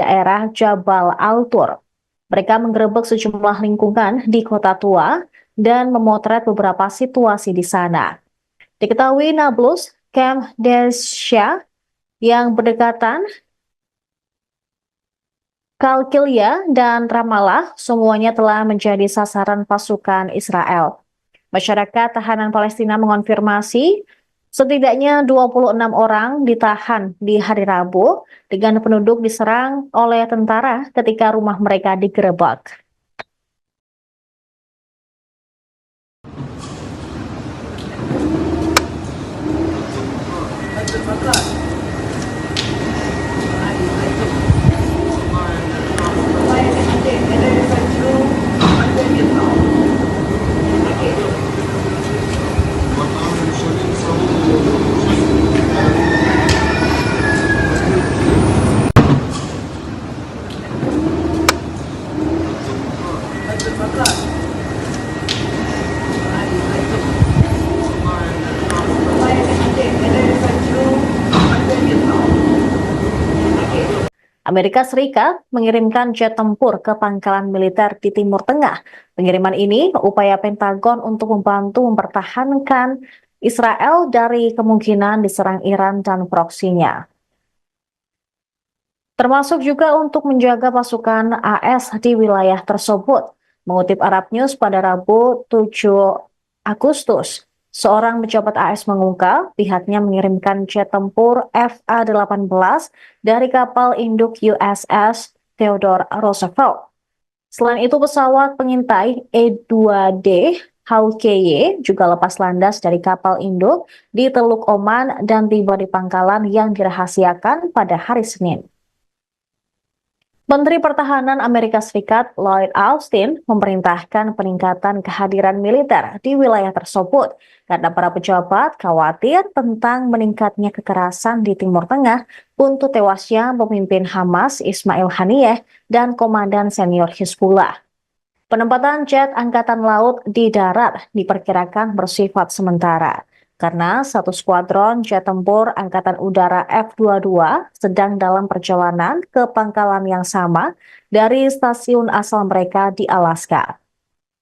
daerah Jabal Al-Tur. Mereka menggerebek sejumlah lingkungan di Kota Tua dan memotret beberapa situasi di sana. Diketahui Nablus, Camp Desya yang berdekatan, Kalkilia dan Ramallah semuanya telah menjadi sasaran pasukan Israel. Masyarakat tahanan Palestina mengonfirmasi setidaknya 26 orang ditahan di hari Rabu dengan penduduk diserang oleh tentara ketika rumah mereka digerebek. Amerika Serikat mengirimkan jet tempur ke pangkalan militer di Timur Tengah. Pengiriman ini upaya Pentagon untuk membantu mempertahankan Israel dari kemungkinan diserang Iran dan proksinya. Termasuk juga untuk menjaga pasukan AS di wilayah tersebut. Mengutip Arab News pada Rabu 7 Agustus, seorang pejabat AS mengungkap pihaknya mengirimkan jet tempur FA-18 dari kapal induk USS Theodore Roosevelt. Selain itu, pesawat pengintai E-2D Hawkeye juga lepas landas dari kapal induk di Teluk Oman dan tiba di pangkalan yang dirahasiakan pada hari Senin. Menteri Pertahanan Amerika Serikat Lloyd Austin memerintahkan peningkatan kehadiran militer di wilayah tersebut karena para pejabat khawatir tentang meningkatnya kekerasan di Timur Tengah untuk tewasnya pemimpin Hamas Ismail Haniyeh dan komandan senior Hizbullah. Penempatan jet angkatan laut di darat diperkirakan bersifat sementara karena satu skuadron jet tempur Angkatan Udara F-22 sedang dalam perjalanan ke pangkalan yang sama dari stasiun asal mereka di Alaska.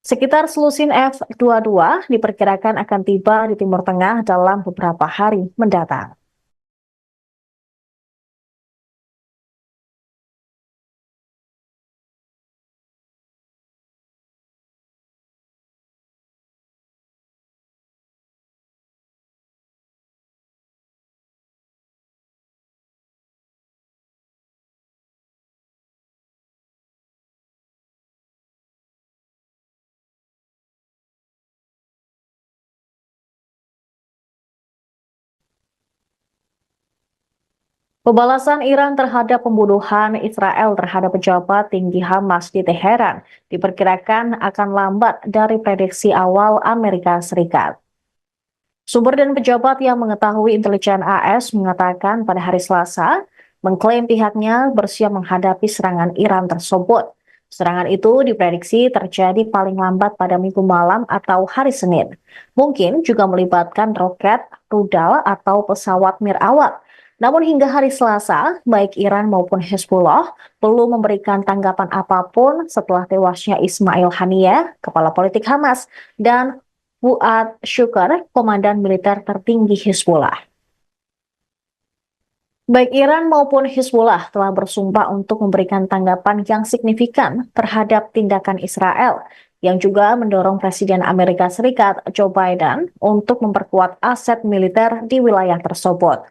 Sekitar selusin F-22 diperkirakan akan tiba di Timur Tengah dalam beberapa hari mendatang. Pembalasan Iran terhadap pembunuhan Israel terhadap pejabat tinggi Hamas di Teheran diperkirakan akan lambat dari prediksi awal Amerika Serikat. Sumber dan pejabat yang mengetahui intelijen AS mengatakan pada hari Selasa, mengklaim pihaknya bersiap menghadapi serangan Iran tersebut. Serangan itu diprediksi terjadi paling lambat pada Minggu malam atau hari Senin. Mungkin juga melibatkan roket, rudal, atau pesawat mirawat. Namun hingga hari Selasa, baik Iran maupun Hezbollah belum memberikan tanggapan apapun setelah tewasnya Ismail Haniyeh, kepala politik Hamas, dan Fuad Shukr, komandan militer tertinggi Hizbullah. Baik Iran maupun Hizbullah telah bersumpah untuk memberikan tanggapan yang signifikan terhadap tindakan Israel, yang juga mendorong Presiden Amerika Serikat Joe Biden untuk memperkuat aset militer di wilayah tersebut.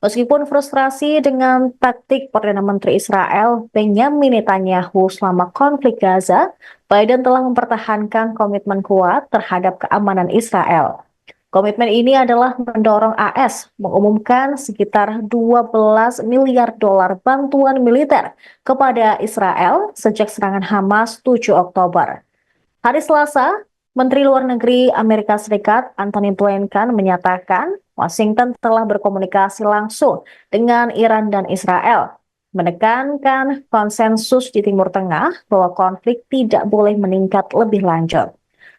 Meskipun frustrasi dengan taktik Perdana Menteri Israel Benjamin Netanyahu selama konflik Gaza, Biden telah mempertahankan komitmen kuat terhadap keamanan Israel. Komitmen ini adalah mendorong AS mengumumkan sekitar 12 miliar dolar bantuan militer kepada Israel sejak serangan Hamas 7 Oktober. Hari Selasa, Menteri Luar Negeri Amerika Serikat Antony Blinken menyatakan Washington telah berkomunikasi langsung dengan Iran dan Israel, menekankan konsensus di Timur Tengah bahwa konflik tidak boleh meningkat lebih lanjut.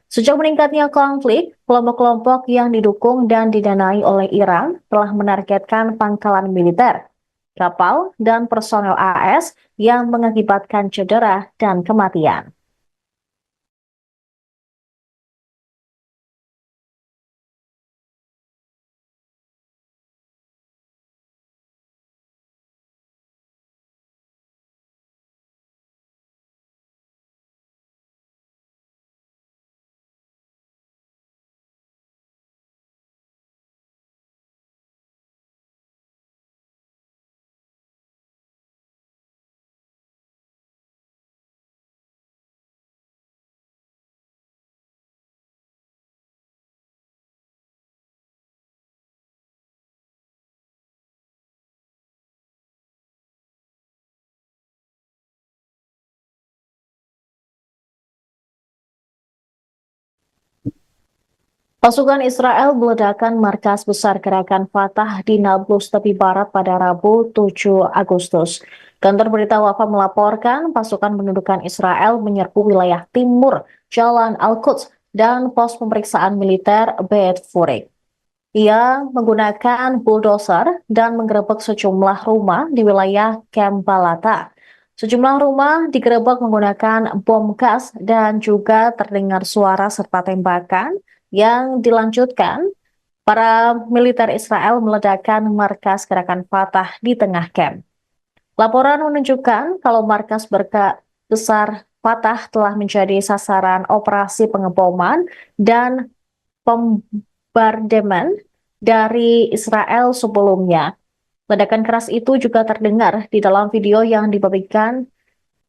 Sejak meningkatnya konflik, kelompok-kelompok yang didukung dan didanai oleh Iran telah menargetkan pangkalan militer, kapal, dan personel AS yang mengakibatkan cedera dan kematian. Pasukan Israel meledakkan markas besar gerakan Fatah di Nablus tepi barat pada Rabu 7 Agustus. Kantor berita Wafa melaporkan pasukan pendudukan Israel menyerbu wilayah timur Jalan Al-Quds dan pos pemeriksaan militer Beit Furik. Ia menggunakan bulldozer dan menggerebek sejumlah rumah di wilayah Camp Balata. Sejumlah rumah digerebek menggunakan bom gas dan juga terdengar suara serta tembakan yang dilanjutkan. Para militer Israel meledakkan markas gerakan Fatah di tengah camp. Laporan menunjukkan kalau markas besar Fatah telah menjadi sasaran operasi pengeboman dan bombardemen dari Israel sebelumnya. Ledakan keras itu juga terdengar di dalam video yang dibagikan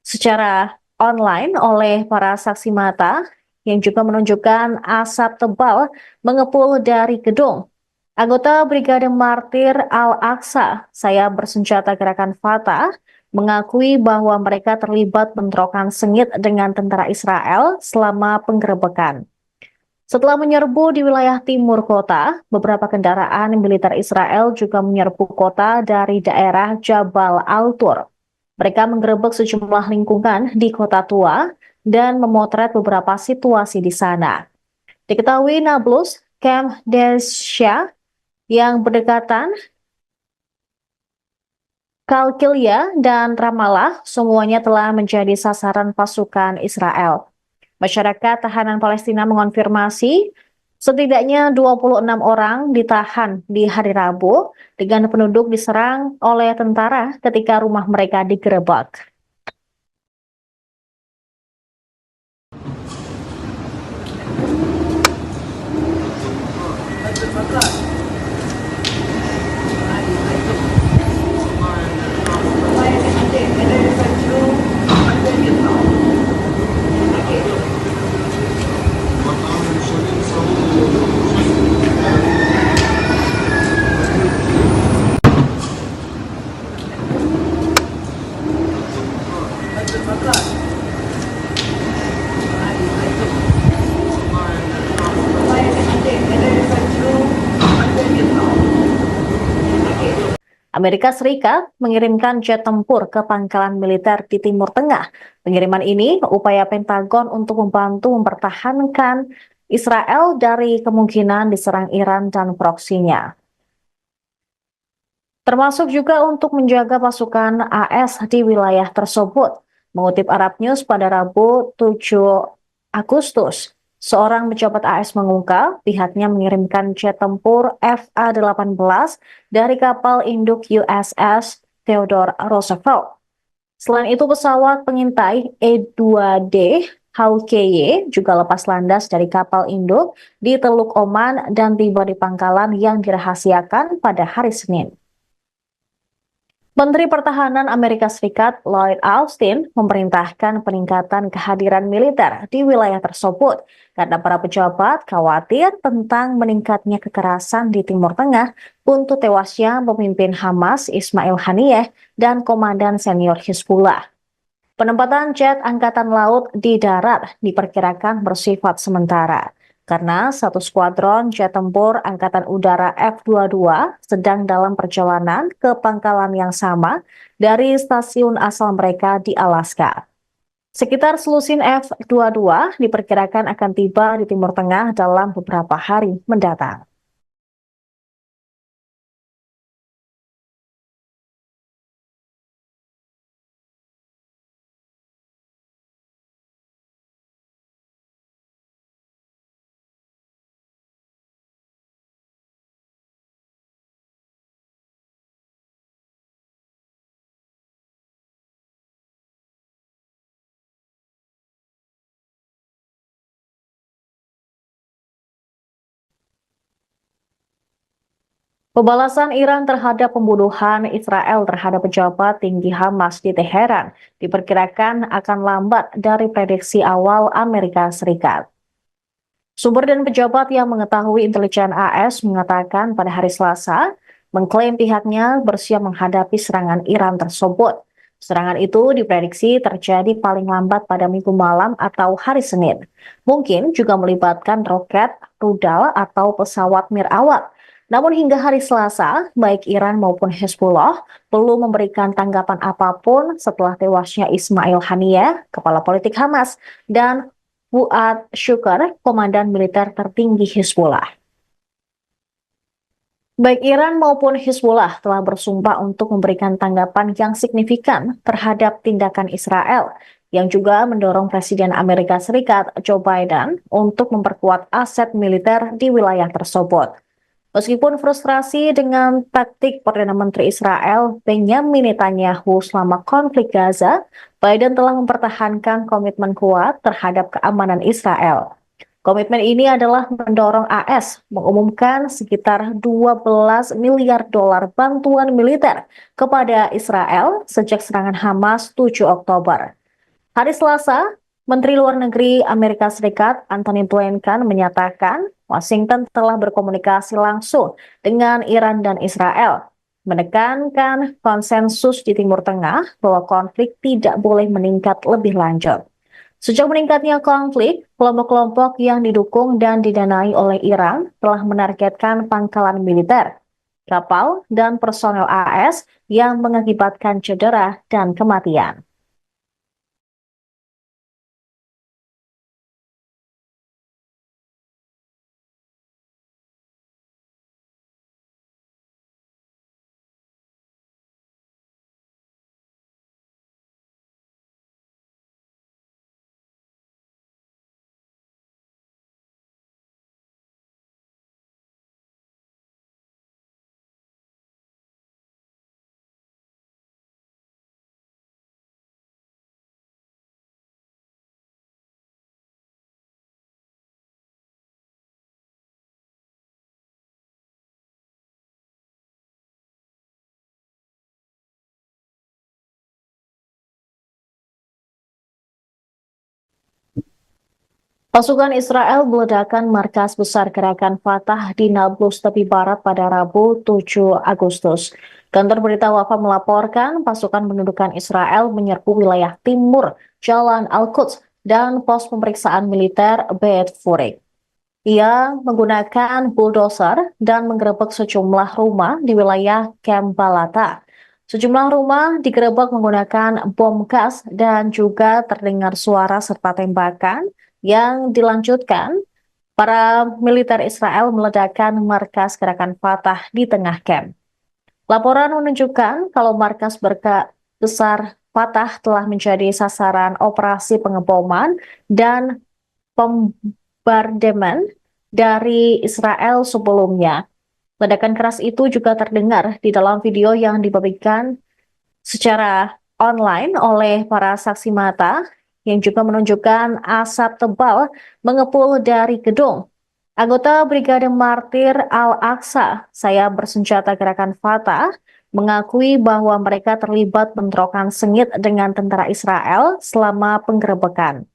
secara online oleh para saksi mata yang juga menunjukkan asap tebal mengepul dari gedung. Anggota Brigade Martir Al-Aqsa, saya bersenjata gerakan Fatah, mengakui bahwa mereka terlibat bentrokan sengit dengan tentara Israel selama penggerebekan. Setelah menyerbu di wilayah timur kota, beberapa kendaraan militer Israel juga menyerbu kota dari daerah Jabal Al-Tur. Mereka menggerebek sejumlah lingkungan di kota tua dan memotret beberapa situasi di sana. Diketahui Nablus, Camp Desya yang berdekatan, Kalkilia dan Ramallah semuanya telah menjadi sasaran pasukan Israel. Masyarakat tahanan Palestina mengonfirmasi setidaknya 26 orang ditahan di hari Rabu dengan penduduk diserang oleh tentara ketika rumah mereka digerebek. Amerika Serikat mengirimkan jet tempur ke pangkalan militer di Timur Tengah. Pengiriman ini upaya Pentagon untuk membantu mempertahankan Israel dari kemungkinan diserang Iran dan proksinya. Termasuk juga untuk menjaga pasukan AS di wilayah tersebut. Mengutip Arab News pada Rabu 7 Agustus, seorang pejabat AS mengungkap pihaknya mengirimkan jet tempur FA-18 dari kapal induk USS Theodore Roosevelt. Selain itu, pesawat pengintai E-2D Hawkeye juga lepas landas dari kapal induk di Teluk Oman dan tiba di pangkalan yang dirahasiakan pada hari Senin. Menteri Pertahanan Amerika Serikat Lloyd Austin memerintahkan peningkatan kehadiran militer di wilayah tersebut karena para pejabat khawatir tentang meningkatnya kekerasan di Timur Tengah untuk tewasnya pemimpin Hamas Ismail Haniyeh dan komandan senior Hizbullah. Penempatan jet angkatan laut di darat diperkirakan bersifat sementara karena satu skuadron jet tempur Angkatan Udara F-22 sedang dalam perjalanan ke pangkalan yang sama dari stasiun asal mereka di Alaska. Sekitar selusin F-22 diperkirakan akan tiba di Timur Tengah dalam beberapa hari mendatang. Pembalasan Iran terhadap pembunuhan Israel terhadap pejabat tinggi Hamas di Teheran diperkirakan akan lambat dari prediksi awal Amerika Serikat. Sumber dan pejabat yang mengetahui intelijen AS mengatakan pada hari Selasa, mengklaim pihaknya bersiap menghadapi serangan Iran tersebut. Serangan itu diprediksi terjadi paling lambat pada Minggu malam atau hari Senin. Mungkin juga melibatkan roket, rudal, atau pesawat nirawak. Namun hingga hari Selasa, baik Iran maupun Hezbollah belum memberikan tanggapan apapun setelah tewasnya Ismail Haniyeh, kepala politik Hamas, dan Fuad Shukr, komandan militer tertinggi Hezbollah. Baik Iran maupun Hezbollah telah bersumpah untuk memberikan tanggapan yang signifikan terhadap tindakan Israel, yang juga mendorong Presiden Amerika Serikat Joe Biden untuk memperkuat aset militer di wilayah tersebut. Meskipun frustrasi dengan taktik Perdana Menteri Israel Benjamin Netanyahu selama konflik Gaza, Biden telah mempertahankan komitmen kuat terhadap keamanan Israel. Komitmen ini adalah mendorong AS mengumumkan sekitar 12 miliar dolar bantuan militer kepada Israel sejak serangan Hamas 7 Oktober. Hari Selasa, Menteri Luar Negeri Amerika Serikat Antony Blinken menyatakan Washington telah berkomunikasi langsung dengan Iran dan Israel, menekankan konsensus di Timur Tengah bahwa konflik tidak boleh meningkat lebih lanjut. Sejak meningkatnya konflik, kelompok-kelompok yang didukung dan didanai oleh Iran telah menargetkan pangkalan militer, kapal, dan personel AS yang mengakibatkan cedera dan kematian. Pasukan Israel meledakkan markas besar gerakan Fatah di Nablus tepi barat pada Rabu 7 Agustus. Kantor berita Wafa melaporkan pasukan pendudukan Israel menyerbu wilayah timur Jalan Al-Quds dan pos pemeriksaan militer Beit Furik. Ia menggunakan bulldozer dan menggerebek sejumlah rumah di wilayah Camp Balata. Sejumlah rumah digerebek menggunakan bom gas dan juga terdengar suara serta tembakan yang dilanjutkan. Para militer Israel meledakkan markas gerakan Fatah di tengah camp. Laporan menunjukkan kalau markas besar Fatah telah menjadi sasaran operasi pengeboman dan bombardemen dari Israel sebelumnya. Ledakan keras itu juga terdengar di dalam video yang dibagikan secara online oleh para saksi mata yang juga menunjukkan asap tebal mengepul dari gedung. Anggota Brigade Martir Al-Aqsa, sayap bersenjata gerakan Fatah, mengakui bahwa mereka terlibat bentrokan sengit dengan tentara Israel selama penggerebekan.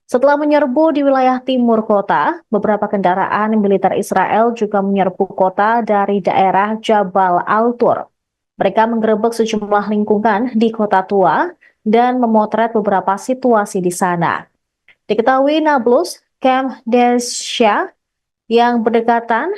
Setelah menyerbu di wilayah timur kota, beberapa kendaraan militer Israel juga menyerbu kota dari daerah Jabal Al-Tur. Mereka menggerebek sejumlah lingkungan di kota tua dan memotret beberapa situasi di sana. Diketahui Nablus, Camp Desya yang berdekatan,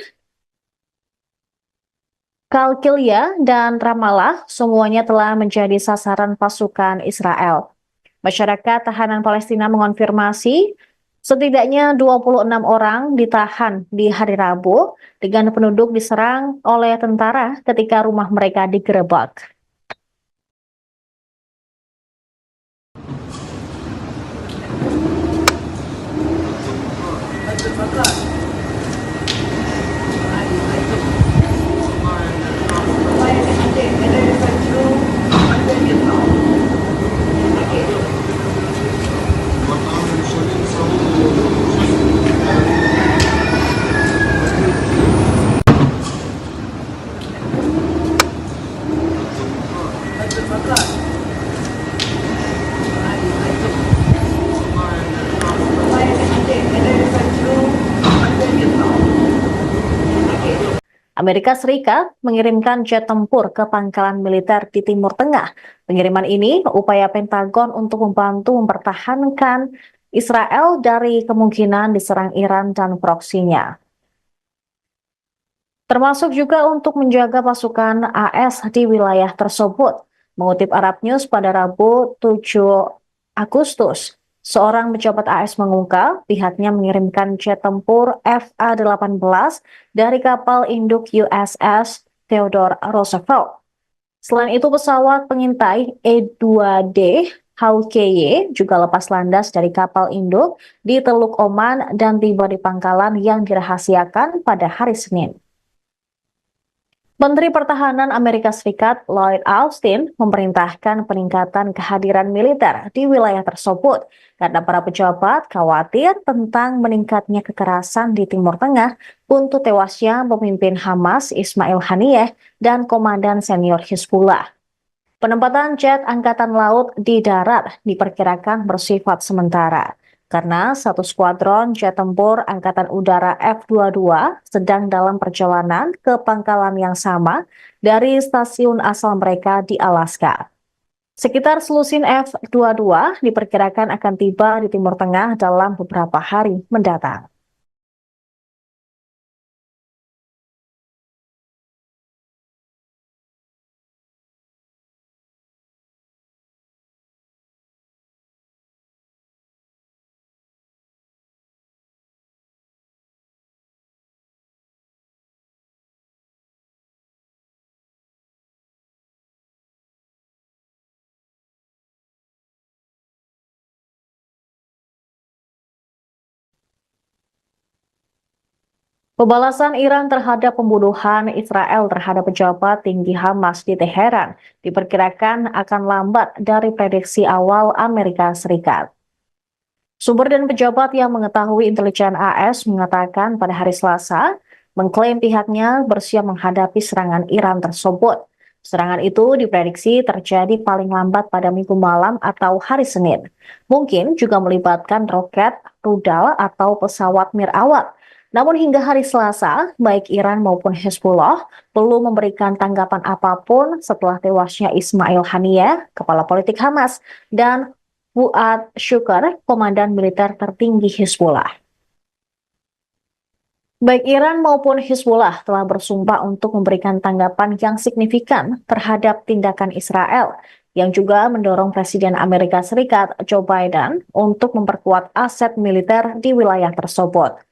Kalkilia, dan Ramallah semuanya telah menjadi sasaran pasukan Israel. Masyarakat tahanan Palestina mengonfirmasi setidaknya 26 orang ditahan di hari Rabu dengan penduduk diserang oleh tentara ketika rumah mereka digerebek. Amerika Serikat mengirimkan jet tempur ke pangkalan militer di Timur Tengah. Pengiriman ini upaya Pentagon untuk membantu mempertahankan Israel dari kemungkinan diserang Iran dan proksinya. Termasuk juga untuk menjaga pasukan AS di wilayah tersebut. Mengutip Arab News pada Rabu 7 Agustus, seorang pejabat AS mengungkap pihaknya mengirimkan jet tempur FA-18 dari kapal induk USS Theodore Roosevelt. Selain itu, pesawat pengintai E-2D Hawkeye juga lepas landas dari kapal induk di Teluk Oman dan tiba di pangkalan yang dirahasiakan pada hari Senin. Menteri Pertahanan Amerika Serikat Lloyd Austin memerintahkan peningkatan kehadiran militer di wilayah tersebut karena para pejabat khawatir tentang meningkatnya kekerasan di Timur Tengah untuk tewasnya pemimpin Hamas Ismail Haniyeh dan komandan senior Hizbullah. Penempatan jet angkatan laut di darat diperkirakan bersifat sementara karena satu skuadron jet tempur Angkatan Udara F-22 sedang dalam perjalanan ke pangkalan yang sama dari stasiun asal mereka di Alaska. Sekitar selusin F-22 diperkirakan akan tiba di Timur Tengah dalam beberapa hari mendatang. Pembalasan Iran terhadap pembunuhan Israel terhadap pejabat tinggi Hamas di Teheran diperkirakan akan lambat dari prediksi awal Amerika Serikat. Sumber dan pejabat yang mengetahui intelijen AS mengatakan pada hari Selasa, mengklaim pihaknya bersiap menghadapi serangan Iran tersebut. Serangan itu diprediksi terjadi paling lambat pada Minggu malam atau hari Senin. Mungkin juga melibatkan roket, rudal, atau pesawat nirawak. Namun hingga hari Selasa, baik Iran maupun Hezbollah belum memberikan tanggapan apapun setelah tewasnya Ismail Haniyeh, kepala politik Hamas, dan Fuad Shukr, komandan militer tertinggi Hizbullah. Baik Iran maupun Hizbullah telah bersumpah untuk memberikan tanggapan yang signifikan terhadap tindakan Israel, yang juga mendorong Presiden Amerika Serikat Joe Biden untuk memperkuat aset militer di wilayah tersebut.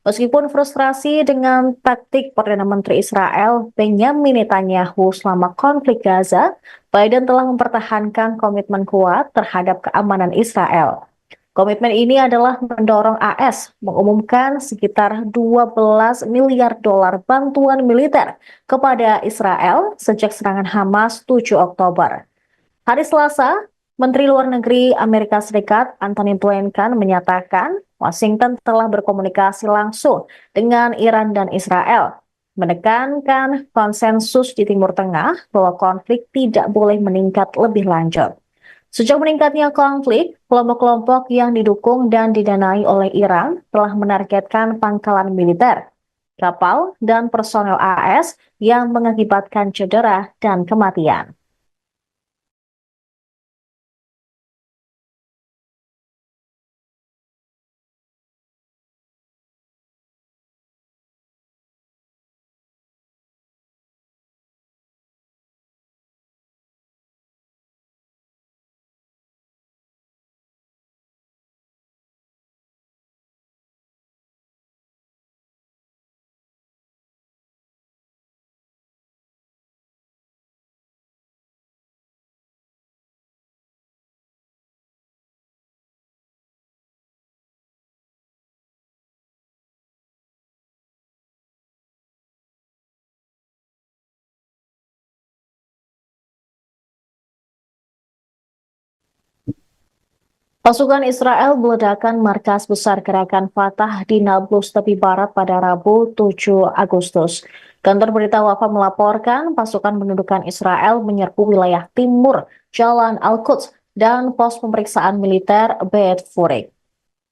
Meskipun frustrasi dengan taktik Perdana Menteri Israel Benjamin Netanyahu selama konflik Gaza, Biden telah mempertahankan komitmen kuat terhadap keamanan Israel. Komitmen ini adalah mendorong AS mengumumkan sekitar 12 miliar dolar bantuan militer kepada Israel sejak serangan Hamas 7 Oktober. Hari Selasa, Menteri Luar Negeri Amerika Serikat Antony Blinken menyatakan Washington telah berkomunikasi langsung dengan Iran dan Israel, menekankan konsensus di Timur Tengah bahwa konflik tidak boleh meningkat lebih lanjut. Sejak meningkatnya konflik, kelompok-kelompok yang didukung dan didanai oleh Iran telah menargetkan pangkalan militer, kapal, dan personel AS yang mengakibatkan cedera dan kematian. Pasukan Israel meledakkan markas besar gerakan Fatah di Nablus tepi barat pada Rabu 7 Agustus. Kantor berita Wafa melaporkan pasukan pendudukan Israel menyerbu wilayah timur Jalan Al-Quds dan pos pemeriksaan militer Beit Furik.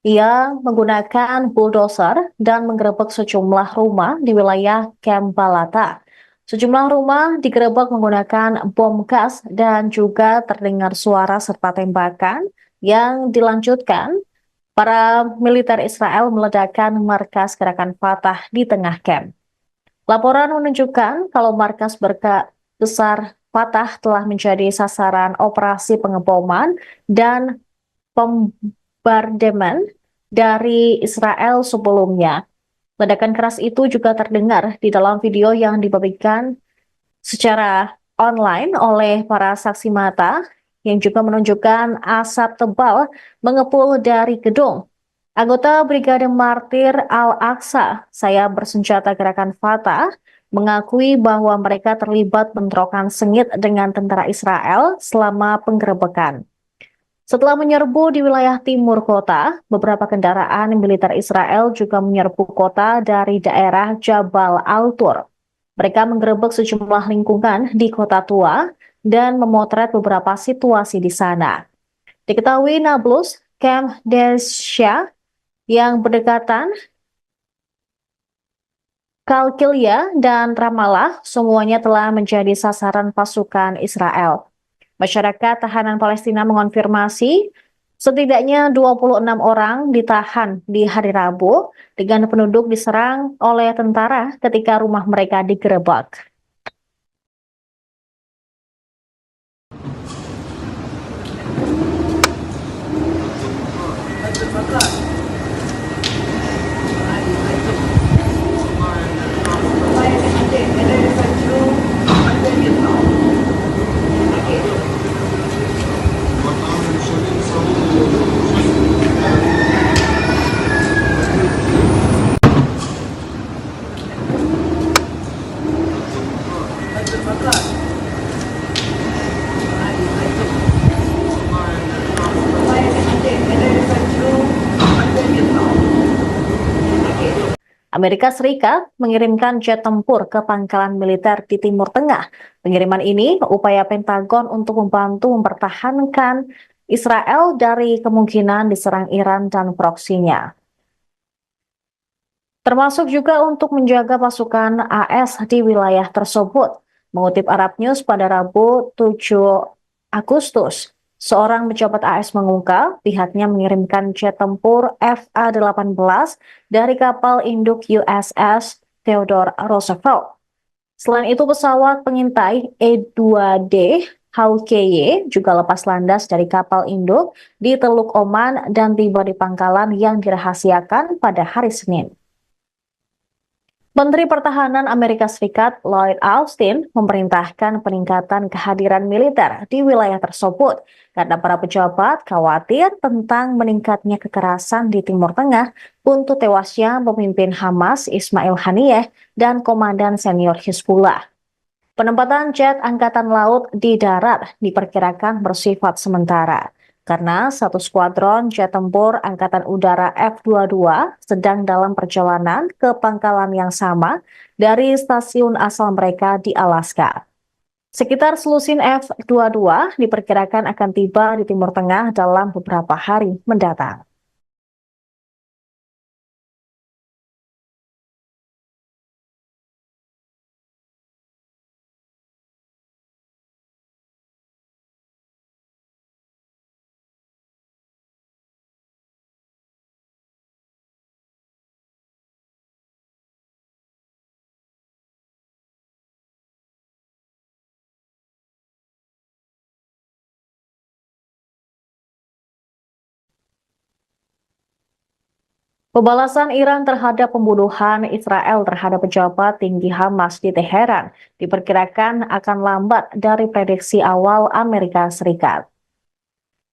Ia menggunakan bulldozer dan menggerebek sejumlah rumah di wilayah Camp Balata. Sejumlah rumah digerebek menggunakan bom gas dan juga terdengar suara serta tembakan yang dilanjutkan. Para militer Israel meledakkan markas gerakan Fatah di tengah camp. Laporan menunjukkan kalau markas besar Fatah telah menjadi sasaran operasi pengeboman dan bombardemen dari Israel sebelumnya. Ledakan keras itu juga terdengar di dalam video yang dibagikan secara online oleh para saksi mata yang juga menunjukkan asap tebal mengepul dari gedung. Anggota Brigade Martir Al-Aqsa, saya bersenjata gerakan Fatah, mengakui bahwa mereka terlibat bentrokan sengit dengan tentara Israel selama penggerebekan. Setelah menyerbu di wilayah timur kota, beberapa kendaraan militer Israel juga menyerbu kota dari daerah Jabal Al-Tur. Mereka menggerebek sejumlah lingkungan di kota tua dan memotret beberapa situasi di sana. Diketahui Nablus, Camp Desya yang berdekatan, Kalkilia dan Ramallah semuanya telah menjadi sasaran pasukan Israel. Masyarakat tahanan Palestina mengonfirmasi setidaknya 26 orang ditahan di hari Rabu dengan penduduk diserang oleh tentara ketika rumah mereka digerebek. Amerika Serikat mengirimkan jet tempur ke pangkalan militer di Timur Tengah. Pengiriman ini upaya Pentagon untuk membantu mempertahankan Israel dari kemungkinan diserang Iran dan proksinya. Termasuk juga untuk menjaga pasukan AS di wilayah tersebut. Mengutip Arab News pada Rabu 7 Agustus, seorang pejabat AS mengungkap pihaknya mengirimkan jet tempur FA-18 dari kapal induk USS Theodore Roosevelt. Selain itu, pesawat pengintai E-2D Hawkeye juga lepas landas dari kapal induk di Teluk Oman dan tiba di pangkalan yang dirahasiakan pada hari Senin. Menteri Pertahanan Amerika Serikat Lloyd Austin memerintahkan peningkatan kehadiran militer di wilayah tersebut karena para pejabat khawatir tentang meningkatnya kekerasan di Timur Tengah untuk tewasnya pemimpin Hamas Ismail Haniyeh dan komandan senior Hizbullah. Penempatan jet angkatan laut di darat diperkirakan bersifat sementara karena satu skuadron jet tempur Angkatan Udara F-22 sedang dalam perjalanan ke pangkalan yang sama dari stasiun asal mereka di Alaska. Sekitar selusin F-22 diperkirakan akan tiba di Timur Tengah dalam beberapa hari mendatang. Pembalasan Iran terhadap pembunuhan Israel terhadap pejabat tinggi Hamas di Teheran diperkirakan akan lambat dari prediksi awal Amerika Serikat.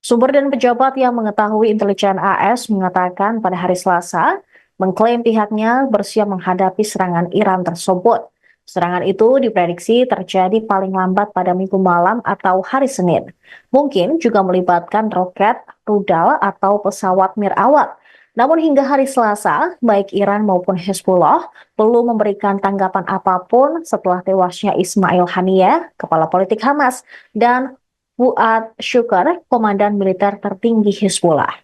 Sumber dan pejabat yang mengetahui intelijen AS mengatakan pada hari Selasa, mengklaim pihaknya bersiap menghadapi serangan Iran tersebut. Serangan itu diprediksi terjadi paling lambat pada Minggu malam atau hari Senin. Mungkin juga melibatkan roket, rudal, atau pesawat mirawat. Namun hingga hari Selasa, baik Iran maupun Hezbollah belum memberikan tanggapan apapun setelah tewasnya Ismail Haniyeh, kepala politik Hamas, dan Fuad Shukr, komandan militer tertinggi Hizbullah.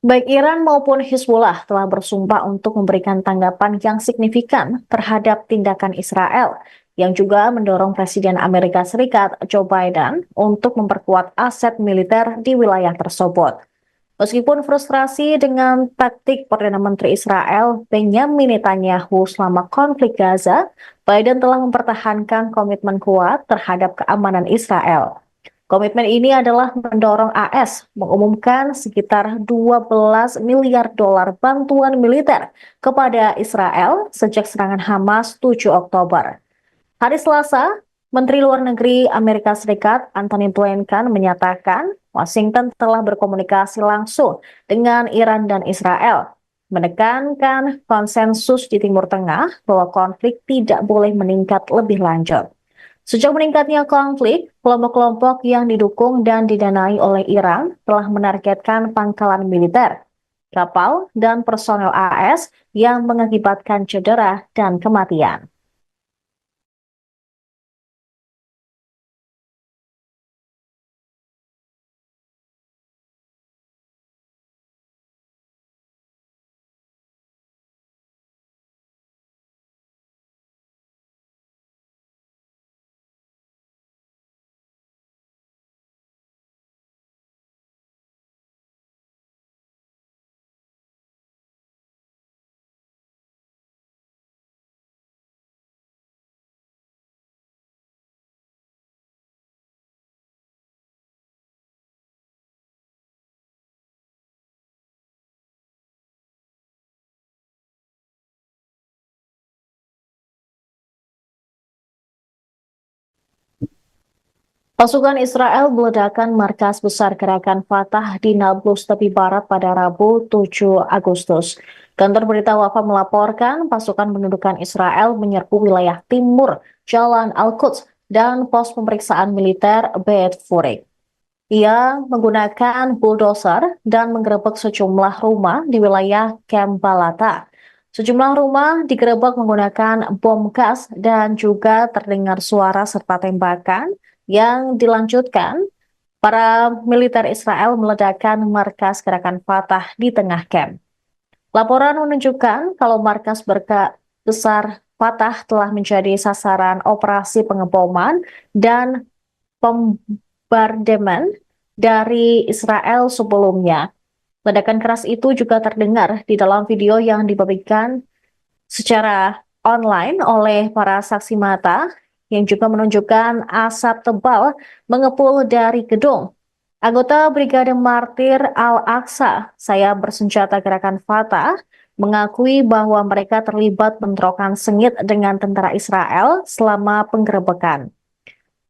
Baik Iran maupun Hizbullah telah bersumpah untuk memberikan tanggapan yang signifikan terhadap tindakan Israel, yang juga mendorong Presiden Amerika Serikat Joe Biden untuk memperkuat aset militer di wilayah tersebut. Meskipun frustrasi dengan taktik Perdana Menteri Israel Benjamin Netanyahu selama konflik Gaza, Biden telah mempertahankan komitmen kuat terhadap keamanan Israel. Komitmen ini adalah mendorong AS mengumumkan sekitar 12 miliar dolar bantuan militer kepada Israel sejak serangan Hamas 7 Oktober. Hari Selasa, Menteri Luar Negeri Amerika Serikat Antony Blinken menyatakan Washington telah berkomunikasi langsung dengan Iran dan Israel, menekankan konsensus di Timur Tengah bahwa konflik tidak boleh meningkat lebih lanjut. Sejak meningkatnya konflik, kelompok-kelompok yang didukung dan didanai oleh Iran telah menargetkan pangkalan militer, kapal, dan personel AS yang mengakibatkan cedera dan kematian. Pasukan Israel meledakkan markas besar gerakan Fatah di Nablus tepi barat pada Rabu 7 Agustus. Kantor berita Wafa melaporkan pasukan pendudukan Israel menyerbu wilayah timur Jalan Al-Quds dan pos pemeriksaan militer Beit Furik. Ia menggunakan bulldozer dan menggerebek sejumlah rumah di wilayah Camp Balata. Sejumlah rumah digerebek menggunakan bom gas dan juga terdengar suara serta tembakan yang dilanjutkan. Para militer Israel meledakkan markas gerakan Fatah di tengah camp. Laporan menunjukkan kalau markas besar Fatah telah menjadi sasaran operasi pengeboman dan bombardemen dari Israel sebelumnya. Ledakan keras itu juga terdengar di dalam video yang dibagikan secara online oleh para saksi mata yang juga menunjukkan asap tebal mengepul dari gedung. Anggota Brigade Martir Al-Aqsa, saya bersenjata gerakan Fatah, mengakui bahwa mereka terlibat bentrokan sengit dengan tentara Israel selama penggerebekan.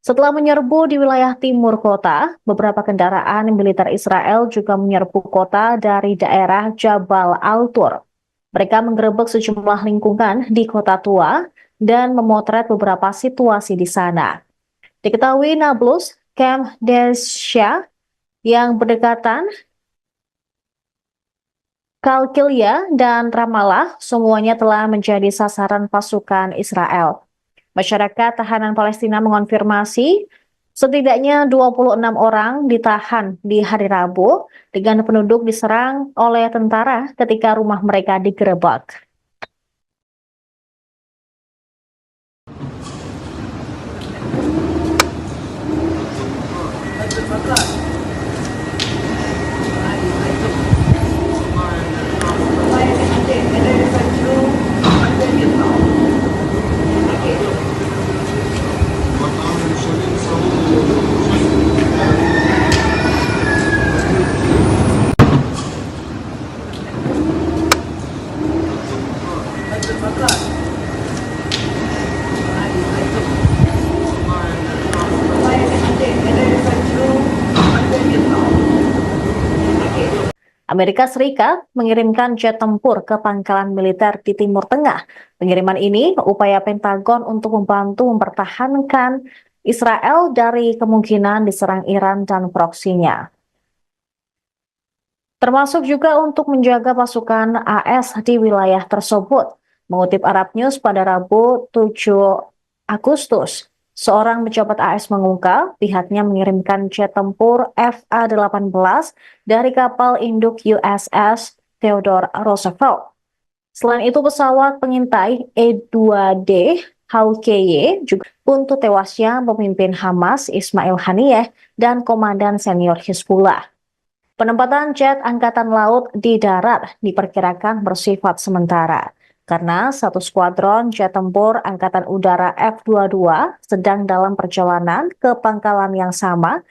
Setelah menyerbu di wilayah timur kota, beberapa kendaraan militer Israel juga menyerbu kota dari daerah Jabal Al-Tur. Mereka menggerebek sejumlah lingkungan di kota tua dan memotret beberapa situasi di sana. Diketahui Nablus, Camp Desya yang berdekatan, Kalkilia, dan Ramallah semuanya telah menjadi sasaran pasukan Israel. Masyarakat tahanan Palestina mengonfirmasi setidaknya 26 orang ditahan di hari Rabu dengan penduduk diserang oleh tentara ketika rumah mereka digerebek. Amerika Serikat mengirimkan jet tempur ke pangkalan militer di Timur Tengah. Pengiriman ini upaya Pentagon untuk membantu mempertahankan Israel dari kemungkinan diserang Iran dan proksinya. Termasuk juga untuk menjaga pasukan AS di wilayah tersebut. Mengutip Arab News pada Rabu 7 Agustus, Seorang pejabat AS mengungkap pihaknya mengirimkan jet tempur FA-18 dari kapal induk USS Theodore Roosevelt. Selain itu, pesawat pengintai E-2D Hawkeye juga untuk tewasnya pemimpin Hamas Ismail Haniyeh dan komandan senior Hizbullah. Penempatan jet angkatan laut di darat diperkirakan bersifat sementara karena satu skuadron jet tempur angkatan udara F-22 sedang dalam perjalanan ke pangkalan yang sama.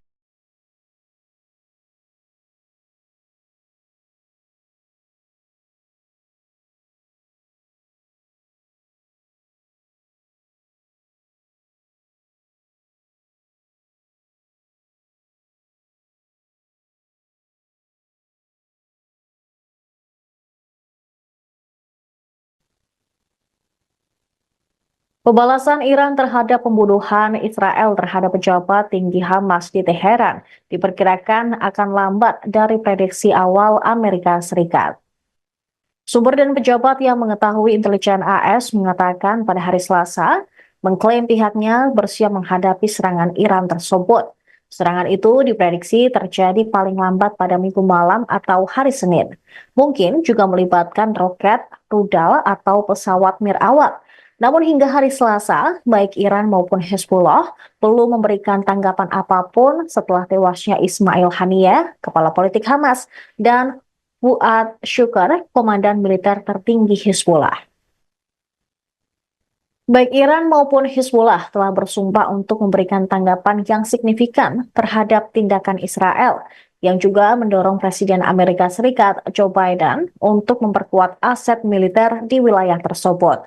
Pembalasan Iran terhadap pembunuhan Israel terhadap pejabat tinggi Hamas di Teheran diperkirakan akan lambat dari prediksi awal Amerika Serikat. Sumber dan pejabat yang mengetahui intelijen AS mengatakan pada hari Selasa, mengklaim pihaknya bersiap menghadapi serangan Iran tersebut. Serangan itu diprediksi terjadi paling lambat pada Minggu malam atau hari Senin. Mungkin juga melibatkan roket, rudal, atau pesawat mirawat. Namun hingga hari Selasa, baik Iran maupun Hezbollah belum memberikan tanggapan apapun setelah tewasnya Ismail Haniyeh, kepala politik Hamas, dan Fuad Shukr, komandan militer tertinggi Hizbullah. Baik Iran maupun Hizbullah telah bersumpah untuk memberikan tanggapan yang signifikan terhadap tindakan Israel, yang juga mendorong Presiden Amerika Serikat Joe Biden untuk memperkuat aset militer di wilayah tersebut.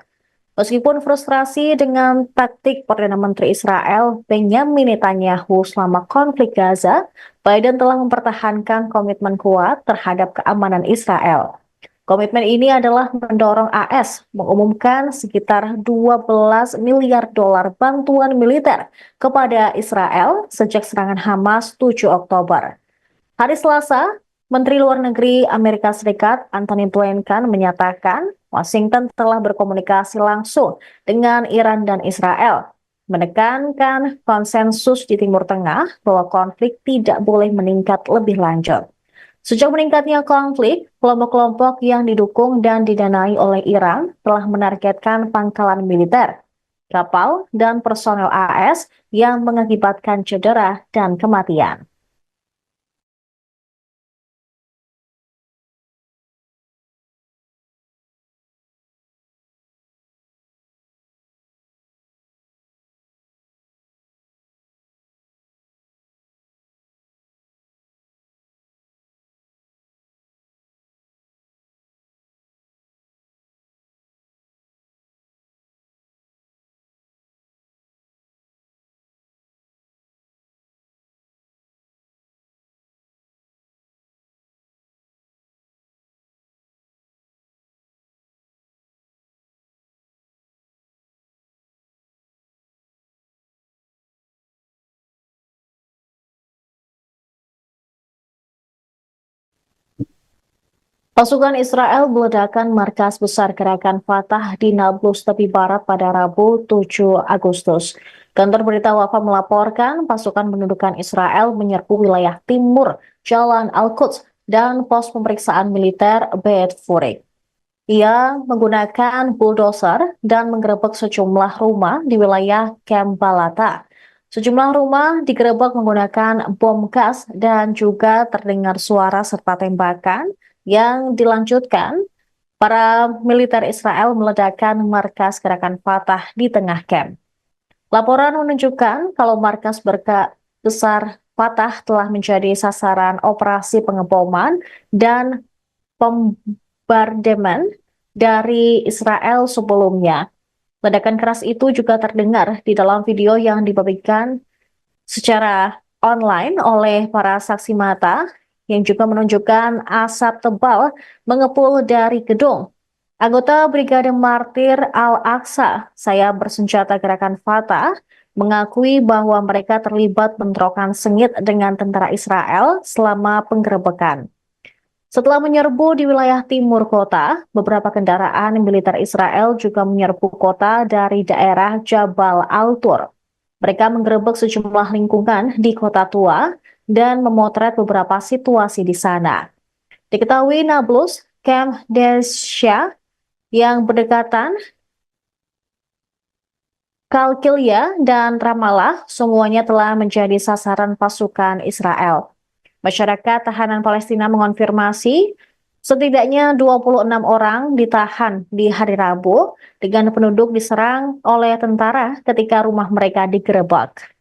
Meskipun frustrasi dengan taktik Perdana Menteri Israel Benjamin Netanyahu selama konflik Gaza, Biden telah mempertahankan komitmen kuat terhadap keamanan Israel. Komitmen ini adalah mendorong AS mengumumkan sekitar 12 miliar dolar bantuan militer kepada Israel sejak serangan Hamas 7 Oktober. Hari Selasa, Menteri Luar Negeri Amerika Serikat Antony Blinken menyatakan Washington telah berkomunikasi langsung dengan Iran dan Israel, menekankan konsensus di Timur Tengah bahwa konflik tidak boleh meningkat lebih lanjut. Sejak meningkatnya konflik, kelompok-kelompok yang didukung dan didanai oleh Iran telah menargetkan pangkalan militer, kapal, dan personel AS yang mengakibatkan cedera dan kematian. Pasukan Israel meledakkan markas besar gerakan Fatah di Nablus tepi barat pada Rabu 7 Agustus. Kantor berita Wafa melaporkan pasukan pendudukan Israel menyerbu wilayah timur Jalan Al-Quds dan pos pemeriksaan militer Beit Furik. Ia menggunakan bulldozer dan menggerebek sejumlah rumah di wilayah Camp Balata. Sejumlah rumah digerebek menggunakan bom gas dan juga terdengar suara serta tembakan yang dilanjutkan. Para militer Israel meledakkan markas gerakan Fatah di tengah camp. Laporan menunjukkan kalau markas besar Fatah telah menjadi sasaran operasi pengeboman dan bombardemen dari Israel sebelumnya. Ledakan keras itu juga terdengar di dalam video yang dibagikan secara online oleh para saksi mata yang juga menunjukkan asap tebal mengepul dari gedung. Anggota Brigade Martir Al-Aqsa, saya bersenjata gerakan Fatah, mengakui bahwa mereka terlibat bentrokan sengit dengan tentara Israel selama penggerebekan. Setelah menyerbu di wilayah timur kota, beberapa kendaraan militer Israel juga menyerbu kota dari daerah Jabal Al-Tur. Mereka menggerebek sejumlah lingkungan di Kota Tua dan memotret beberapa situasi di sana. Diketahui Nablus, Camp Desya yang berdekatan, Kalkilia dan Ramallah semuanya telah menjadi sasaran pasukan Israel. Masyarakat tahanan Palestina mengonfirmasi setidaknya 26 orang ditahan di hari Rabu dengan penduduk diserang oleh tentara ketika rumah mereka digerebek.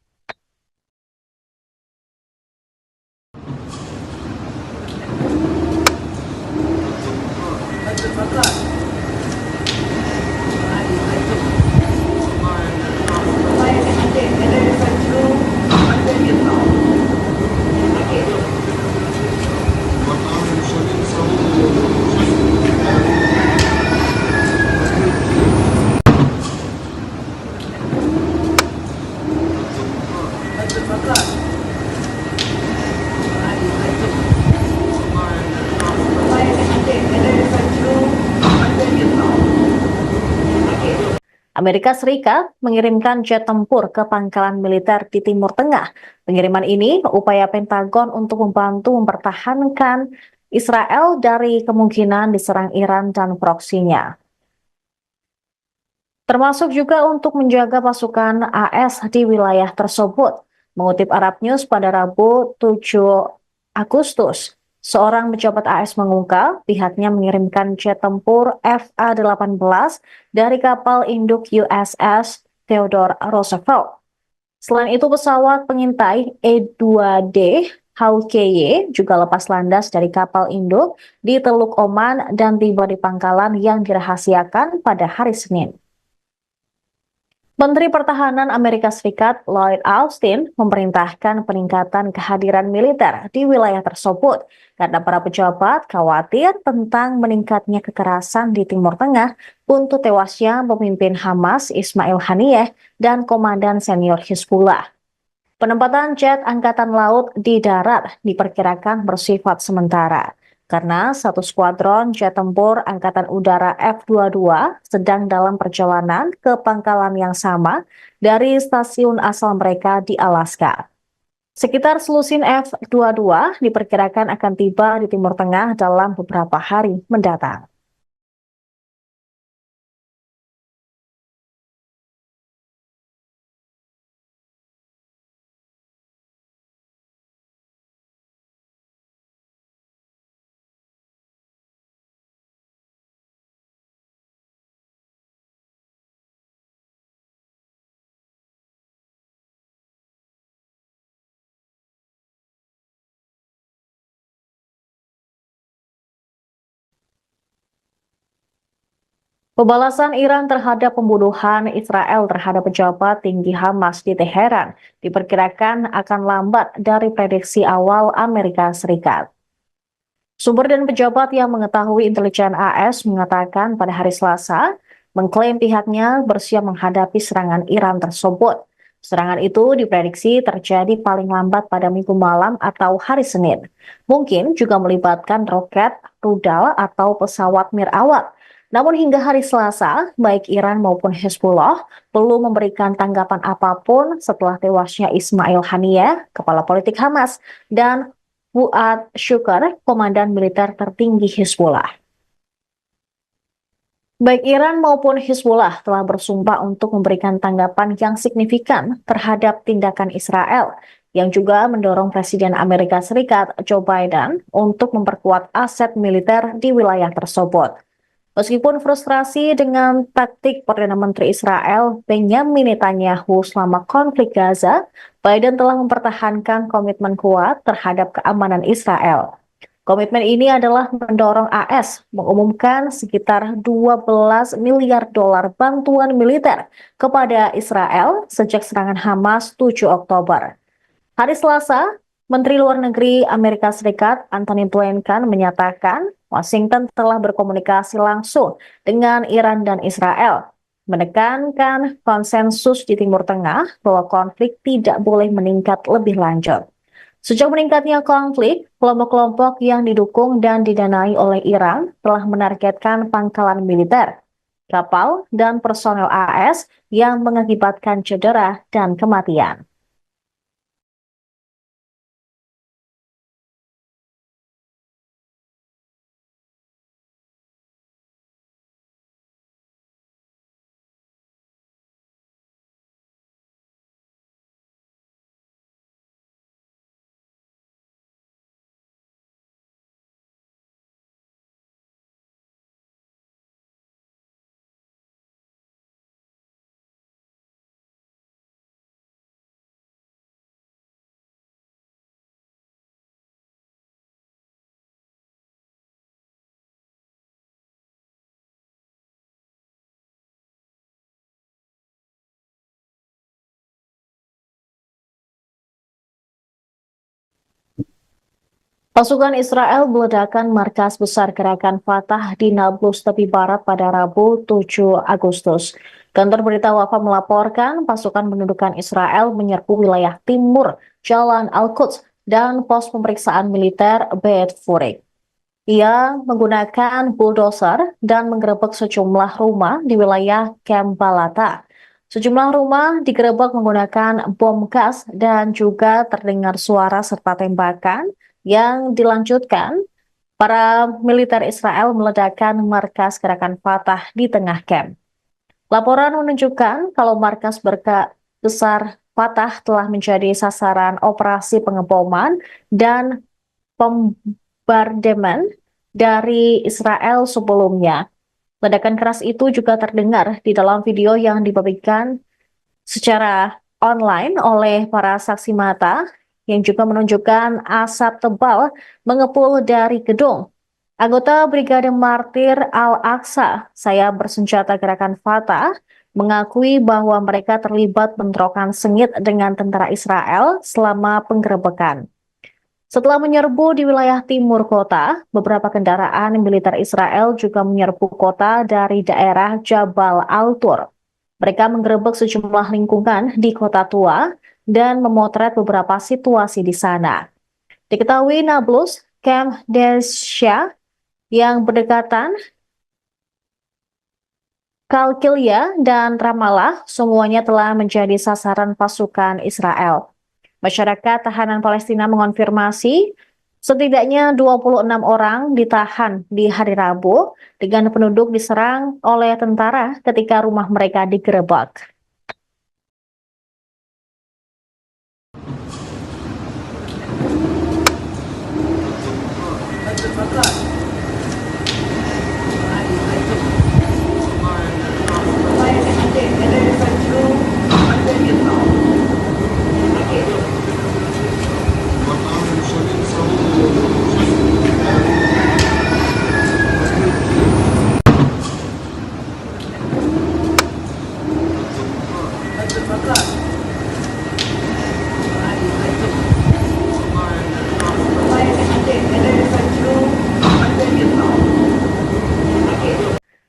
Amerika Serikat mengirimkan jet tempur ke pangkalan militer di Timur Tengah. Pengiriman ini upaya Pentagon untuk membantu mempertahankan Israel dari kemungkinan diserang Iran dan proksinya. Termasuk juga untuk menjaga pasukan AS di wilayah tersebut. Mengutip Arab News pada Rabu 7 Agustus, seorang pejabat AS mengungkap pihaknya mengirimkan jet tempur FA-18 dari kapal induk USS Theodore Roosevelt. Selain itu, pesawat pengintai E-2D Hawkeye juga lepas landas dari kapal induk di Teluk Oman dan tiba di pangkalan yang dirahasiakan pada hari Senin. Menteri Pertahanan Amerika Serikat Lloyd Austin memerintahkan peningkatan kehadiran militer di wilayah tersebut karena para pejabat khawatir tentang meningkatnya kekerasan di Timur Tengah untuk tewasnya pemimpin Hamas Ismail Haniyeh dan komandan senior Hizbullah. Penempatan jet Angkatan Laut di darat diperkirakan bersifat sementara karena satu skuadron jet tempur Angkatan Udara F-22 sedang dalam perjalanan ke pangkalan yang sama dari stasiun asal mereka di Alaska. Sekitar selusin F-22 diperkirakan akan tiba di Timur Tengah dalam beberapa hari mendatang. Pembalasan Iran terhadap pembunuhan Israel terhadap pejabat tinggi Hamas di Teheran diperkirakan akan lambat dari prediksi awal Amerika Serikat. Sumber dan pejabat yang mengetahui intelijen AS mengatakan pada hari Selasa, mengklaim pihaknya bersiap menghadapi serangan Iran tersebut. Serangan itu diprediksi terjadi paling lambat pada Minggu malam atau hari Senin. Mungkin juga melibatkan roket, rudal, atau pesawat mirawat. Namun hingga hari Selasa, baik Iran maupun Hezbollah belum memberikan tanggapan apapun setelah tewasnya Ismail Haniyeh, kepala politik Hamas, dan Fuad Shukr, komandan militer tertinggi Hizbullah. Baik Iran maupun Hizbullah telah bersumpah untuk memberikan tanggapan yang signifikan terhadap tindakan Israel, yang juga mendorong Presiden Amerika Serikat Joe Biden untuk memperkuat aset militer di wilayah tersebut. Meskipun frustrasi dengan taktik Perdana Menteri Israel Benjamin Netanyahu selama konflik Gaza, Biden telah mempertahankan komitmen kuat terhadap keamanan Israel. Komitmen ini adalah mendorong AS mengumumkan sekitar 12 miliar dolar bantuan militer kepada Israel sejak serangan Hamas 7 Oktober. Hari Selasa, Menteri Luar Negeri Amerika Serikat Antony Blinken menyatakan Washington telah berkomunikasi langsung dengan Iran dan Israel, menekankan konsensus di Timur Tengah bahwa konflik tidak boleh meningkat lebih lanjut. Sejak meningkatnya konflik, kelompok-kelompok yang didukung dan didanai oleh Iran telah menargetkan pangkalan militer. kapal, dan personel AS yang mengakibatkan cedera dan kematian. Pasukan Israel meledakkan markas besar gerakan Fatah di Nablus tepi barat pada Rabu 7 Agustus. Kantor berita Wafa melaporkan pasukan pendudukan Israel menyerbu wilayah timur Jalan Al-Quds dan pos pemeriksaan militer Beit Furik. Ia menggunakan bulldozer dan menggerebek sejumlah rumah di wilayah Camp Balata. Sejumlah rumah digerebek menggunakan bom gas dan juga terdengar suara serta tembakan yang dilanjutkan. Para militer Israel meledakkan markas gerakan Fatah di tengah camp. Laporan menunjukkan kalau markas besar Fatah telah menjadi sasaran operasi pengeboman dan bombardemen dari Israel sebelumnya. Ledakan keras itu juga terdengar di dalam video yang dibagikan secara online oleh para saksi mata yang juga menunjukkan asap tebal mengepul dari gedung. Anggota Brigade Martir Al-Aqsa, saya bersenjata gerakan Fatah, mengakui bahwa mereka terlibat bentrokan sengit dengan tentara Israel selama penggerebekan. Setelah menyerbu di wilayah timur kota, beberapa kendaraan militer Israel juga menyerbu kota dari daerah Jabal Al-Tur. Mereka menggerebek sejumlah lingkungan di kota tua dan memotret beberapa situasi di sana. Diketahui Nablus, Camp Desya yang berdekatan, Kalkilia, dan Ramallah semuanya telah menjadi sasaran pasukan Israel. Masyarakat tahanan Palestina mengonfirmasi setidaknya 26 orang ditahan di hari Rabu dengan penduduk diserang oleh tentara ketika rumah mereka digerebek.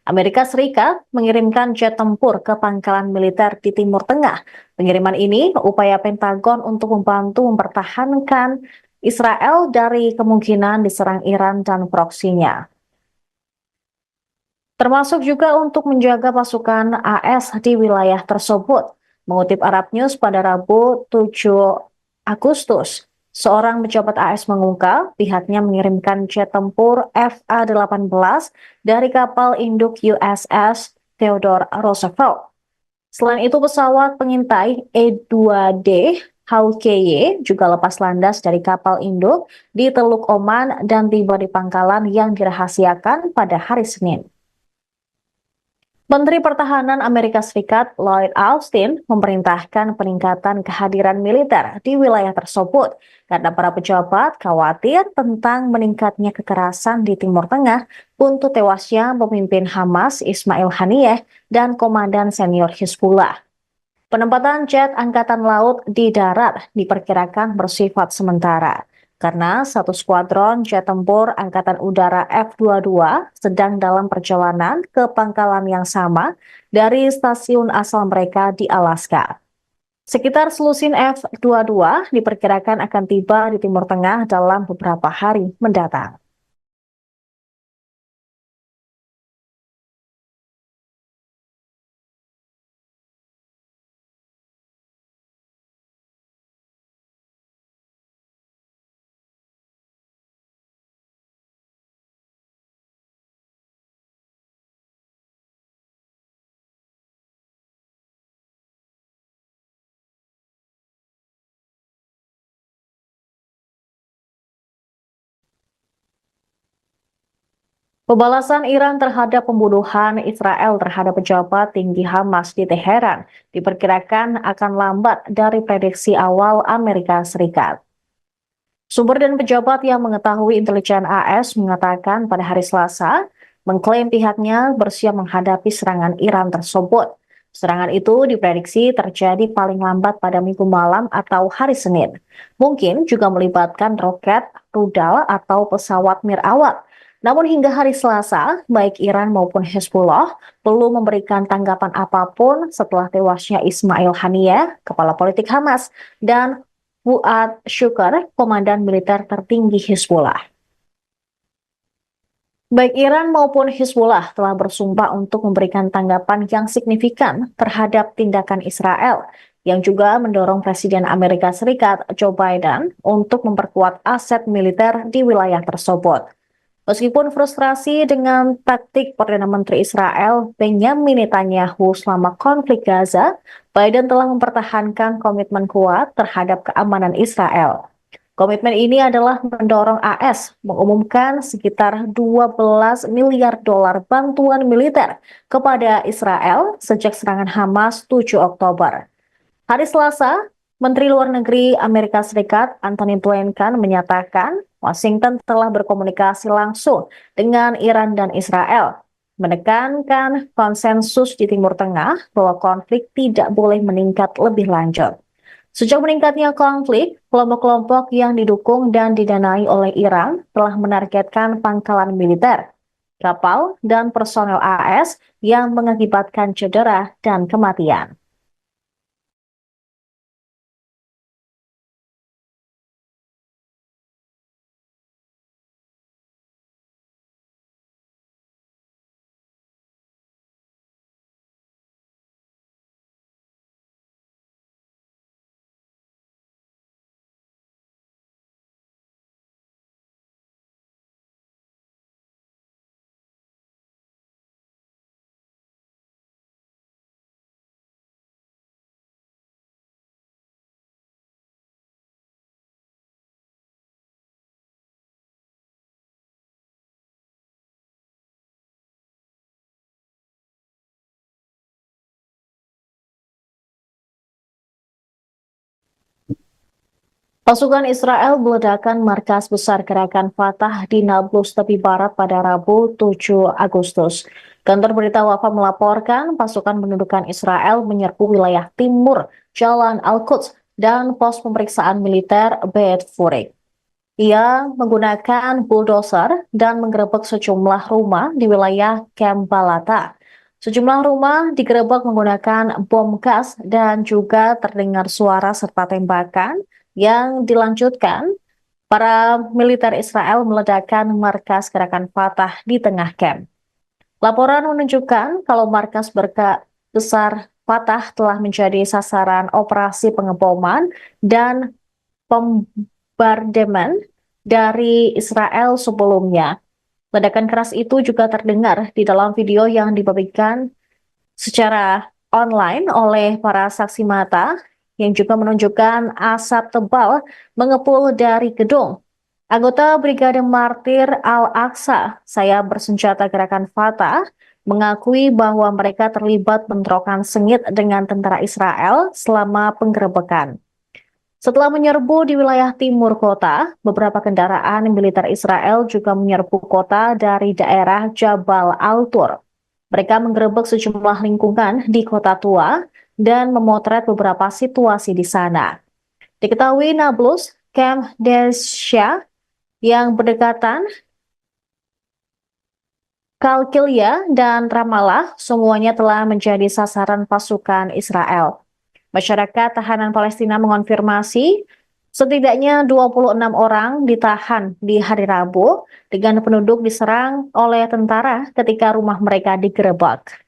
Amerika Serikat mengirimkan jet tempur ke pangkalan militer di Timur Tengah. Pengiriman ini upaya Pentagon untuk membantu mempertahankan Israel dari kemungkinan diserang Iran dan proksinya. Termasuk juga untuk menjaga pasukan AS di wilayah tersebut. Mengutip Arab News pada Rabu 7 Agustus, seorang pejabat AS mengungkap pihaknya mengirimkan jet tempur FA-18 dari kapal induk USS Theodore Roosevelt. Selain itu, pesawat pengintai E-2D Hawkeye juga lepas landas dari kapal induk di Teluk Oman dan tiba di pangkalan yang dirahasiakan pada hari Senin. Menteri Pertahanan Amerika Serikat Lloyd Austin memerintahkan peningkatan kehadiran militer di wilayah tersebut karena para pejabat khawatir tentang meningkatnya kekerasan di Timur Tengah untuk tewasnya pemimpin Hamas Ismail Haniyeh dan komandan senior Hizbullah. Penempatan jet Angkatan Laut di darat diperkirakan bersifat sementara karena satu skuadron jet tempur Angkatan Udara F-22 sedang dalam perjalanan ke pangkalan yang sama dari stasiun asal mereka di Alaska. Sekitar selusin F-22 diperkirakan akan tiba di Timur Tengah dalam beberapa hari mendatang. Pembalasan Iran terhadap pembunuhan Israel terhadap pejabat tinggi Hamas di Teheran diperkirakan akan lambat dari prediksi awal Amerika Serikat. Sumber dan pejabat yang mengetahui intelijen AS mengatakan pada hari Selasa, mengklaim pihaknya bersiap menghadapi serangan Iran tersebut. Serangan itu diprediksi terjadi paling lambat pada Minggu malam atau hari Senin. Mungkin juga melibatkan roket, rudal, atau pesawat mirawak. Namun hingga hari Selasa, baik Iran maupun Hezbollah belum memberikan tanggapan apapun setelah tewasnya Ismail Haniyeh, kepala politik Hamas, dan Fuad Shukr, komandan militer tertinggi Hizbullah. Baik Iran maupun Hizbullah telah bersumpah untuk memberikan tanggapan yang signifikan terhadap tindakan Israel, yang juga mendorong Presiden Amerika Serikat Joe Biden untuk memperkuat aset militer di wilayah tersebut. Meskipun frustrasi dengan taktik Perdana Menteri Israel Benjamin Netanyahu selama konflik Gaza, Biden telah mempertahankan komitmen kuat terhadap keamanan Israel. Komitmen ini adalah mendorong AS mengumumkan sekitar 12 miliar dolar bantuan militer kepada Israel sejak serangan Hamas 7 Oktober. Hari Selasa, Menteri Luar Negeri Amerika Serikat Antony Blinken menyatakan Washington telah berkomunikasi langsung dengan Iran dan Israel, menekankan konsensus di Timur Tengah bahwa konflik tidak boleh meningkat lebih lanjut. Sejak meningkatnya konflik, kelompok-kelompok yang didukung dan didanai oleh Iran telah menargetkan pangkalan militer, kapal, dan personel AS yang mengakibatkan cedera dan kematian. Pasukan Israel meledakkan markas besar gerakan Fatah di Nablus tepi barat pada Rabu 7 Agustus. Kantor berita Wafa melaporkan pasukan pendudukan Israel menyerbu wilayah timur Jalan Al-Quds dan pos pemeriksaan militer Beit Furik. Ia menggunakan bulldozer dan menggerebek sejumlah rumah di wilayah Camp Balata. Sejumlah rumah digerebek menggunakan bom gas dan juga terdengar suara serta tembakan yang dilanjutkan. Para militer Israel meledakkan markas gerakan Fatah di tengah camp. Laporan menunjukkan kalau markas besar Fatah telah menjadi sasaran operasi pengeboman dan bombardemen dari Israel sebelumnya. Ledakan keras itu juga terdengar di dalam video yang dibagikan secara online oleh para saksi mata yang juga menunjukkan asap tebal mengepul dari gedung. Anggota Brigade Martir Al-Aqsa, sayap bersenjata gerakan Fatah, mengakui bahwa mereka terlibat bentrokan sengit dengan tentara Israel selama penggerebekan. Setelah menyerbu di wilayah timur kota, beberapa kendaraan militer Israel juga menyerbu kota dari daerah Jabal Al-Tur. Mereka menggerebek sejumlah lingkungan di kota tua dan memotret beberapa situasi di sana. Diketahui Nablus, Camp Desya yang berdekatan, Kalkilia, dan Ramallah semuanya telah menjadi sasaran pasukan Israel. Masyarakat tahanan Palestina mengonfirmasi setidaknya 26 orang ditahan di hari Rabu dengan penduduk diserang oleh tentara ketika rumah mereka digerebek.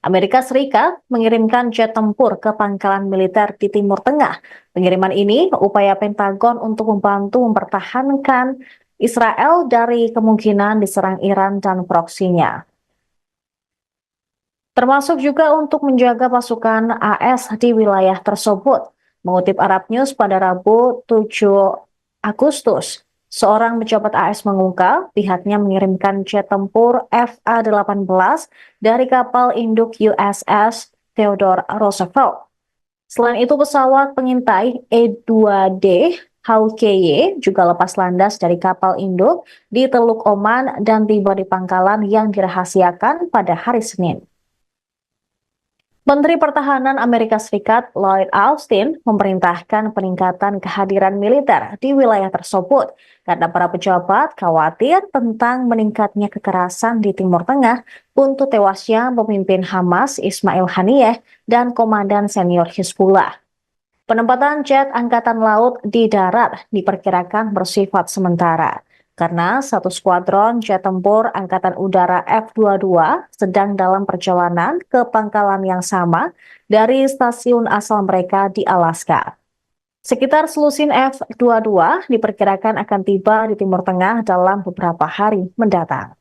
Amerika Serikat mengirimkan jet tempur ke pangkalan militer di Timur Tengah. Pengiriman ini upaya Pentagon untuk membantu mempertahankan Israel dari kemungkinan diserang Iran dan proksinya. Termasuk juga untuk menjaga pasukan AS di wilayah tersebut. Mengutip Arab News pada Rabu 7 Agustus, seorang pejabat AS mengungkap pihaknya mengirimkan jet tempur FA-18 dari kapal induk USS Theodore Roosevelt. Selain itu, pesawat pengintai E-2D Hawkeye juga lepas landas dari kapal induk di Teluk Oman dan tiba di pangkalan yang dirahasiakan pada hari Senin. Menteri Pertahanan Amerika Serikat Lloyd Austin memerintahkan peningkatan kehadiran militer di wilayah tersebut karena para pejabat khawatir tentang meningkatnya kekerasan di Timur Tengah untuk tewasnya pemimpin Hamas Ismail Haniyeh dan komandan senior Hizbullah. Penempatan jet Angkatan Laut di darat diperkirakan bersifat sementara karena satu skuadron jet tempur Angkatan Udara F-22 sedang dalam perjalanan ke pangkalan yang sama dari stasiun asal mereka di Alaska. Sekitar selusin F-22 diperkirakan akan tiba di Timur Tengah dalam beberapa hari mendatang.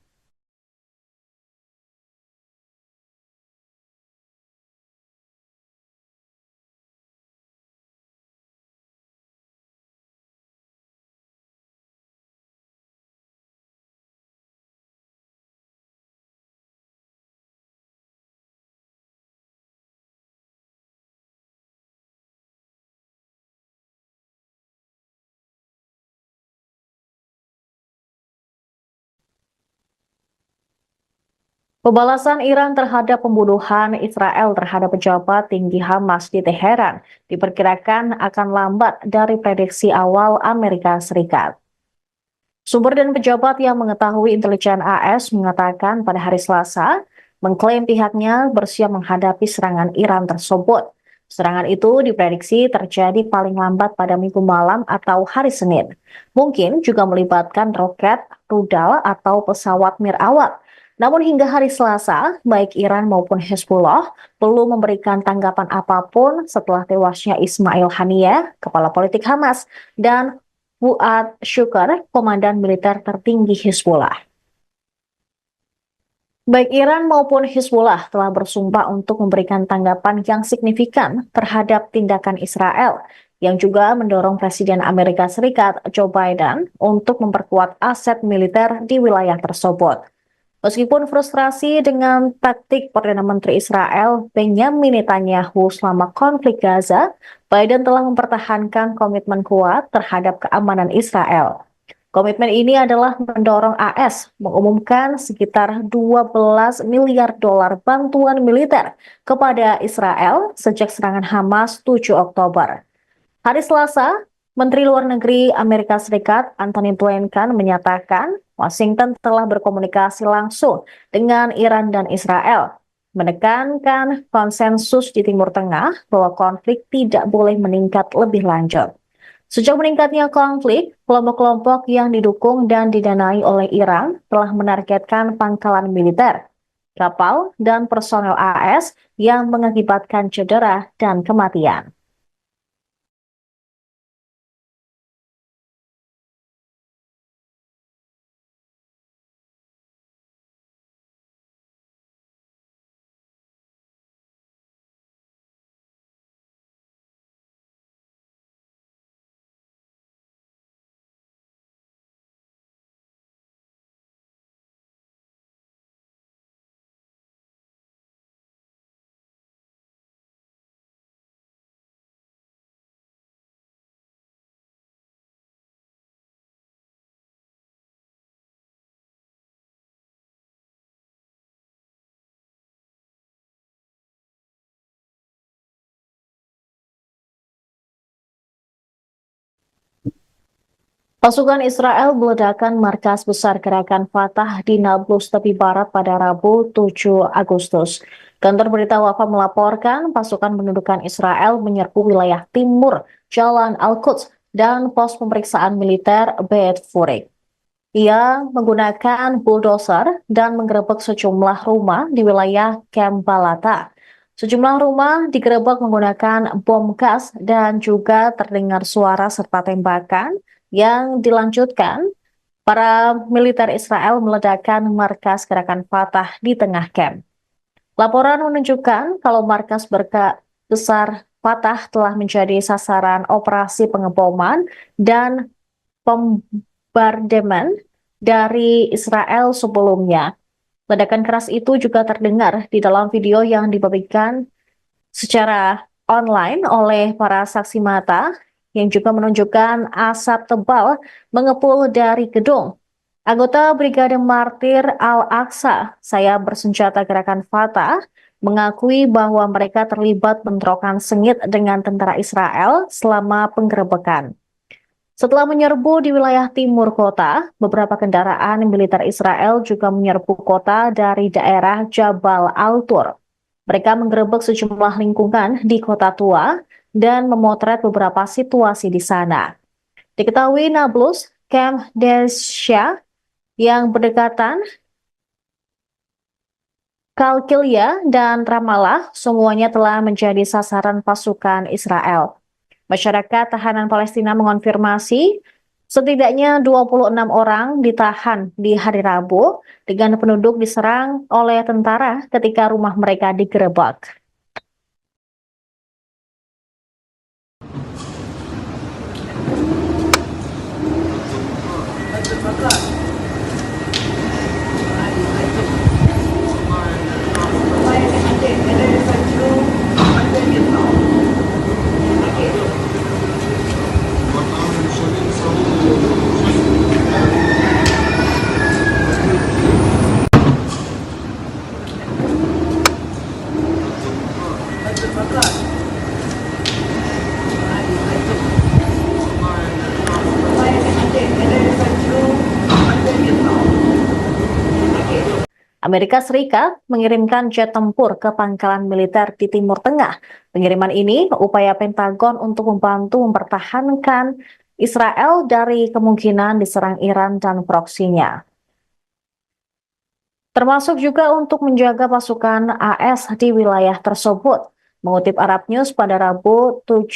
Pembalasan Iran terhadap pembunuhan Israel terhadap pejabat tinggi Hamas di Teheran diperkirakan akan lambat dari prediksi awal Amerika Serikat. Sumber dan pejabat yang mengetahui intelijen AS mengatakan pada hari Selasa, mengklaim pihaknya bersiap menghadapi serangan Iran tersebut. Serangan itu diprediksi terjadi paling lambat pada Minggu malam atau hari Senin. Mungkin juga melibatkan roket, rudal, atau pesawat mirawat. Namun hingga hari Selasa, baik Iran maupun Hezbollah belum memberikan tanggapan apapun setelah tewasnya Ismail Haniyeh, kepala politik Hamas, dan Fuad Shukr, komandan militer tertinggi Hizbullah. Baik Iran maupun Hizbullah telah bersumpah untuk memberikan tanggapan yang signifikan terhadap tindakan Israel, yang juga mendorong Presiden Amerika Serikat Joe Biden untuk memperkuat aset militer di wilayah tersebut. Meskipun frustrasi dengan taktik Perdana Menteri Israel Benjamin Netanyahu selama konflik Gaza, Biden telah mempertahankan komitmen kuat terhadap keamanan Israel. Komitmen ini adalah mendorong AS mengumumkan sekitar 12 miliar dolar bantuan militer kepada Israel sejak serangan Hamas 7 Oktober. Hari Selasa, Menteri Luar Negeri Amerika Serikat Antony Blinken menyatakan Washington telah berkomunikasi langsung dengan Iran dan Israel, menekankan konsensus di Timur Tengah bahwa konflik tidak boleh meningkat lebih lanjut. Sejak meningkatnya konflik, kelompok-kelompok yang didukung dan didanai oleh Iran telah menargetkan pangkalan militer, kapal, dan personel AS yang mengakibatkan cedera dan kematian. Pasukan Israel meledakan markas besar gerakan Fatah di Nablus tepi barat pada Rabu 7 Agustus. Kantor berita Wafa melaporkan pasukan pendudukan Israel menyerbu wilayah timur Jalan Al-Quds dan pos pemeriksaan militer Beit Furik. Ia menggunakan bulldozer dan menggerebek sejumlah rumah di wilayah Camp Balata. Sejumlah rumah digerebek menggunakan bom gas dan juga terdengar suara serta tembakan yang dilanjutkan. Para militer Israel meledakkan markas gerakan Fatah di tengah camp. Laporan menunjukkan kalau markas besar Fatah telah menjadi sasaran operasi pengeboman dan bombardemen dari Israel sebelumnya. Ledakan keras itu juga terdengar di dalam video yang dibagikan secara online oleh para saksi mata yang juga menunjukkan asap tebal mengepul dari gedung. Anggota Brigade Martir Al-Aqsa, saya bersenjata gerakan Fatah, mengakui bahwa mereka terlibat bentrokan sengit dengan tentara Israel selama penggerebekan. Setelah menyerbu di wilayah timur kota, beberapa kendaraan militer Israel juga menyerbu kota dari daerah Jabal Al-Tur. Mereka menggerebek sejumlah lingkungan di kota tua dan memotret beberapa situasi di sana. Diketahui Nablus, Camp Desya yang berdekatan, Kalkilia dan Ramallah semuanya telah menjadi sasaran pasukan Israel. Masyarakat tahanan Palestina mengonfirmasi setidaknya 26 orang ditahan di hari Rabu dengan penduduk diserang oleh tentara ketika rumah mereka digerebek. Amerika Serikat mengirimkan jet tempur ke pangkalan militer di Timur Tengah. Pengiriman ini upaya Pentagon untuk membantu mempertahankan Israel dari kemungkinan diserang Iran dan proksinya. Termasuk juga untuk menjaga pasukan AS di wilayah tersebut. Mengutip Arab News pada Rabu 7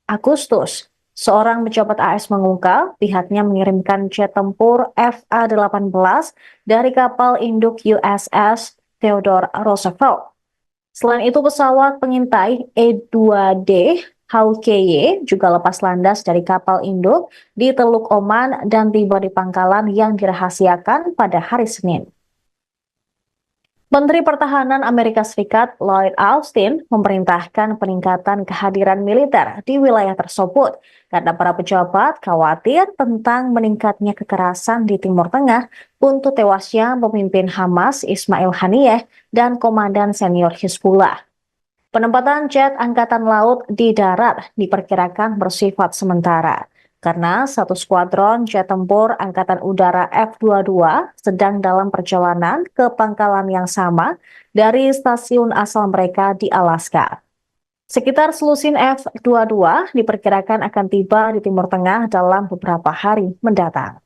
Agustus, seorang pejabat AS mengungkap pihaknya mengirimkan jet tempur FA-18 dari kapal induk USS Theodore Roosevelt. Selain itu, pesawat pengintai E-2D Hawkeye juga lepas landas dari kapal induk di Teluk Oman dan tiba di pangkalan yang dirahasiakan pada hari Senin. Menteri Pertahanan Amerika Serikat Lloyd Austin memerintahkan peningkatan kehadiran militer di wilayah tersebut karena para pejabat khawatir tentang meningkatnya kekerasan di Timur Tengah untuk tewasnya pemimpin Hamas Ismail Haniyeh dan komandan senior Hizbullah. Penempatan jet Angkatan Laut di darat diperkirakan bersifat sementara karena satu skuadron jet tempur Angkatan Udara F-22 sedang dalam perjalanan ke pangkalan yang sama dari stasiun asal mereka di Alaska. Sekitar selusin F-22 diperkirakan akan tiba di Timur Tengah dalam beberapa hari mendatang.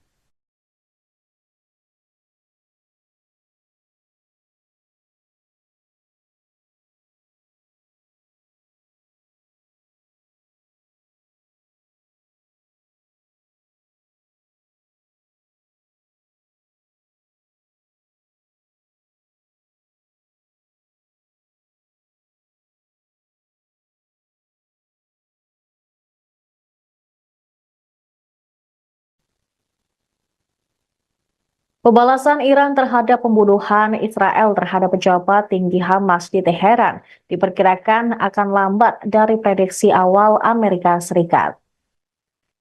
Pembalasan Iran terhadap pembunuhan Israel terhadap pejabat tinggi Hamas di Teheran diperkirakan akan lambat dari prediksi awal Amerika Serikat.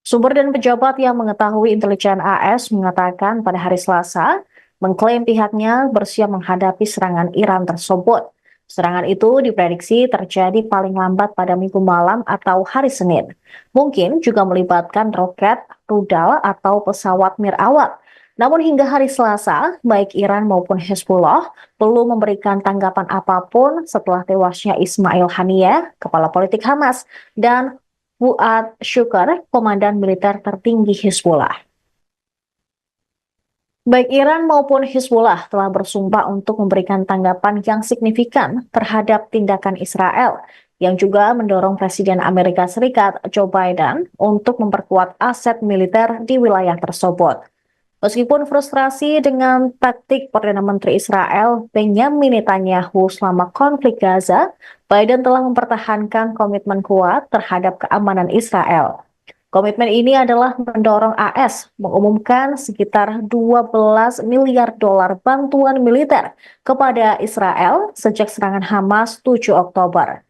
Sumber dan pejabat yang mengetahui intelijen AS mengatakan pada hari Selasa, mengklaim pihaknya bersiap menghadapi serangan Iran tersebut. Serangan itu diprediksi terjadi paling lambat pada Minggu malam atau hari Senin. Mungkin juga melibatkan roket, rudal, atau pesawat mirawat. Namun hingga hari Selasa, baik Iran maupun Hezbollah belum memberikan tanggapan apapun setelah tewasnya Ismail Haniyeh, kepala politik Hamas, dan Fuad Shukr, komandan militer tertinggi Hizbullah. Baik Iran maupun Hizbullah telah bersumpah untuk memberikan tanggapan yang signifikan terhadap tindakan Israel, yang juga mendorong Presiden Amerika Serikat Joe Biden untuk memperkuat aset militer di wilayah tersebut. Meskipun frustrasi dengan taktik Perdana Menteri Israel Benjamin Netanyahu selama konflik Gaza, Biden telah mempertahankan komitmen kuat terhadap keamanan Israel. Komitmen ini adalah mendorong AS mengumumkan sekitar 12 miliar dolar bantuan militer kepada Israel sejak serangan Hamas 7 Oktober.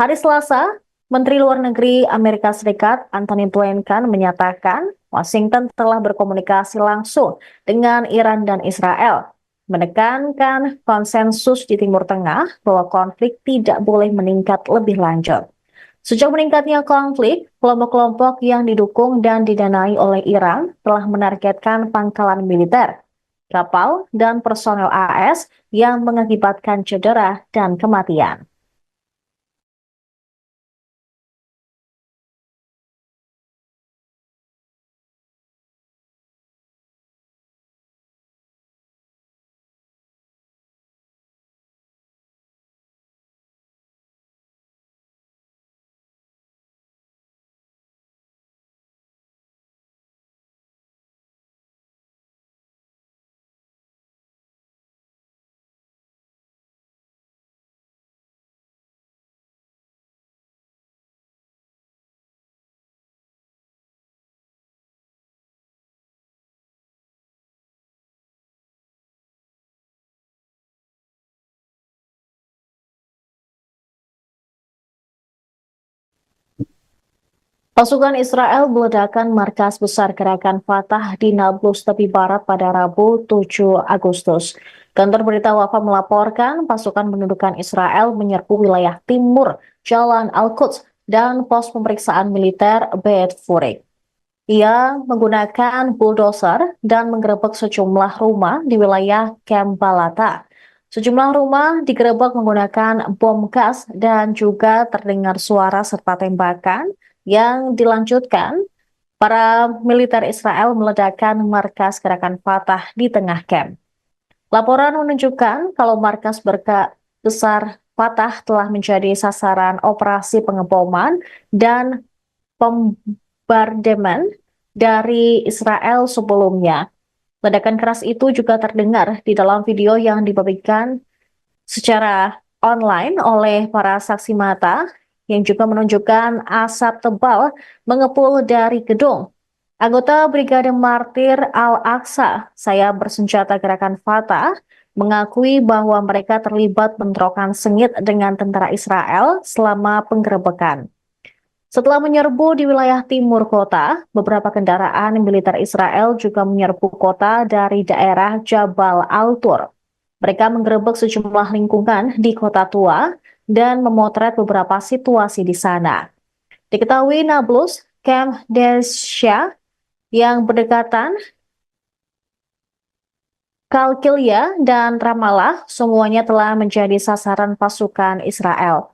Hari Selasa, Menteri Luar Negeri Amerika Serikat Antony Blinken menyatakan Washington telah berkomunikasi langsung dengan Iran dan Israel, menekankan konsensus di Timur Tengah bahwa konflik tidak boleh meningkat lebih lanjut. Sejak meningkatnya konflik, kelompok-kelompok yang didukung dan didanai oleh Iran telah menargetkan pangkalan militer, kapal, dan personel AS yang mengakibatkan cedera dan kematian. Pasukan Israel meledakkan markas besar gerakan Fatah di Nablus tepi barat pada Rabu 7 Agustus. Kantor berita Wafa melaporkan pasukan pendudukan Israel menyerbu wilayah timur Jalan Al-Quds dan pos pemeriksaan militer Beit Furik. Ia menggunakan bulldozer dan menggerebek sejumlah rumah di wilayah Camp Balata. Sejumlah rumah digerebek menggunakan bom gas dan juga terdengar suara serta tembakan yang dilanjutkan. Para militer Israel meledakkan markas gerakan Fatah di tengah camp. Laporan menunjukkan kalau markas besar Fatah telah menjadi sasaran operasi pengeboman dan bombardemen dari Israel sebelumnya. Ledakan keras itu juga terdengar di dalam video yang dibagikan secara online oleh para saksi mata yang juga menunjukkan asap tebal mengepul dari gedung. Anggota Brigade Martir Al-Aqsa, saya bersenjata gerakan Fatah, mengakui bahwa mereka terlibat bentrokan sengit dengan tentara Israel selama penggerebekan. Setelah menyerbu di wilayah timur kota, beberapa kendaraan militer Israel juga menyerbu kota dari daerah Jabal Al-Tur. Mereka menggerebek sejumlah lingkungan di kota tua dan memotret beberapa situasi di sana. Diketahui Nablus, Camp Desya yang berdekatan, Kalkilia, dan Ramallah semuanya telah menjadi sasaran pasukan Israel.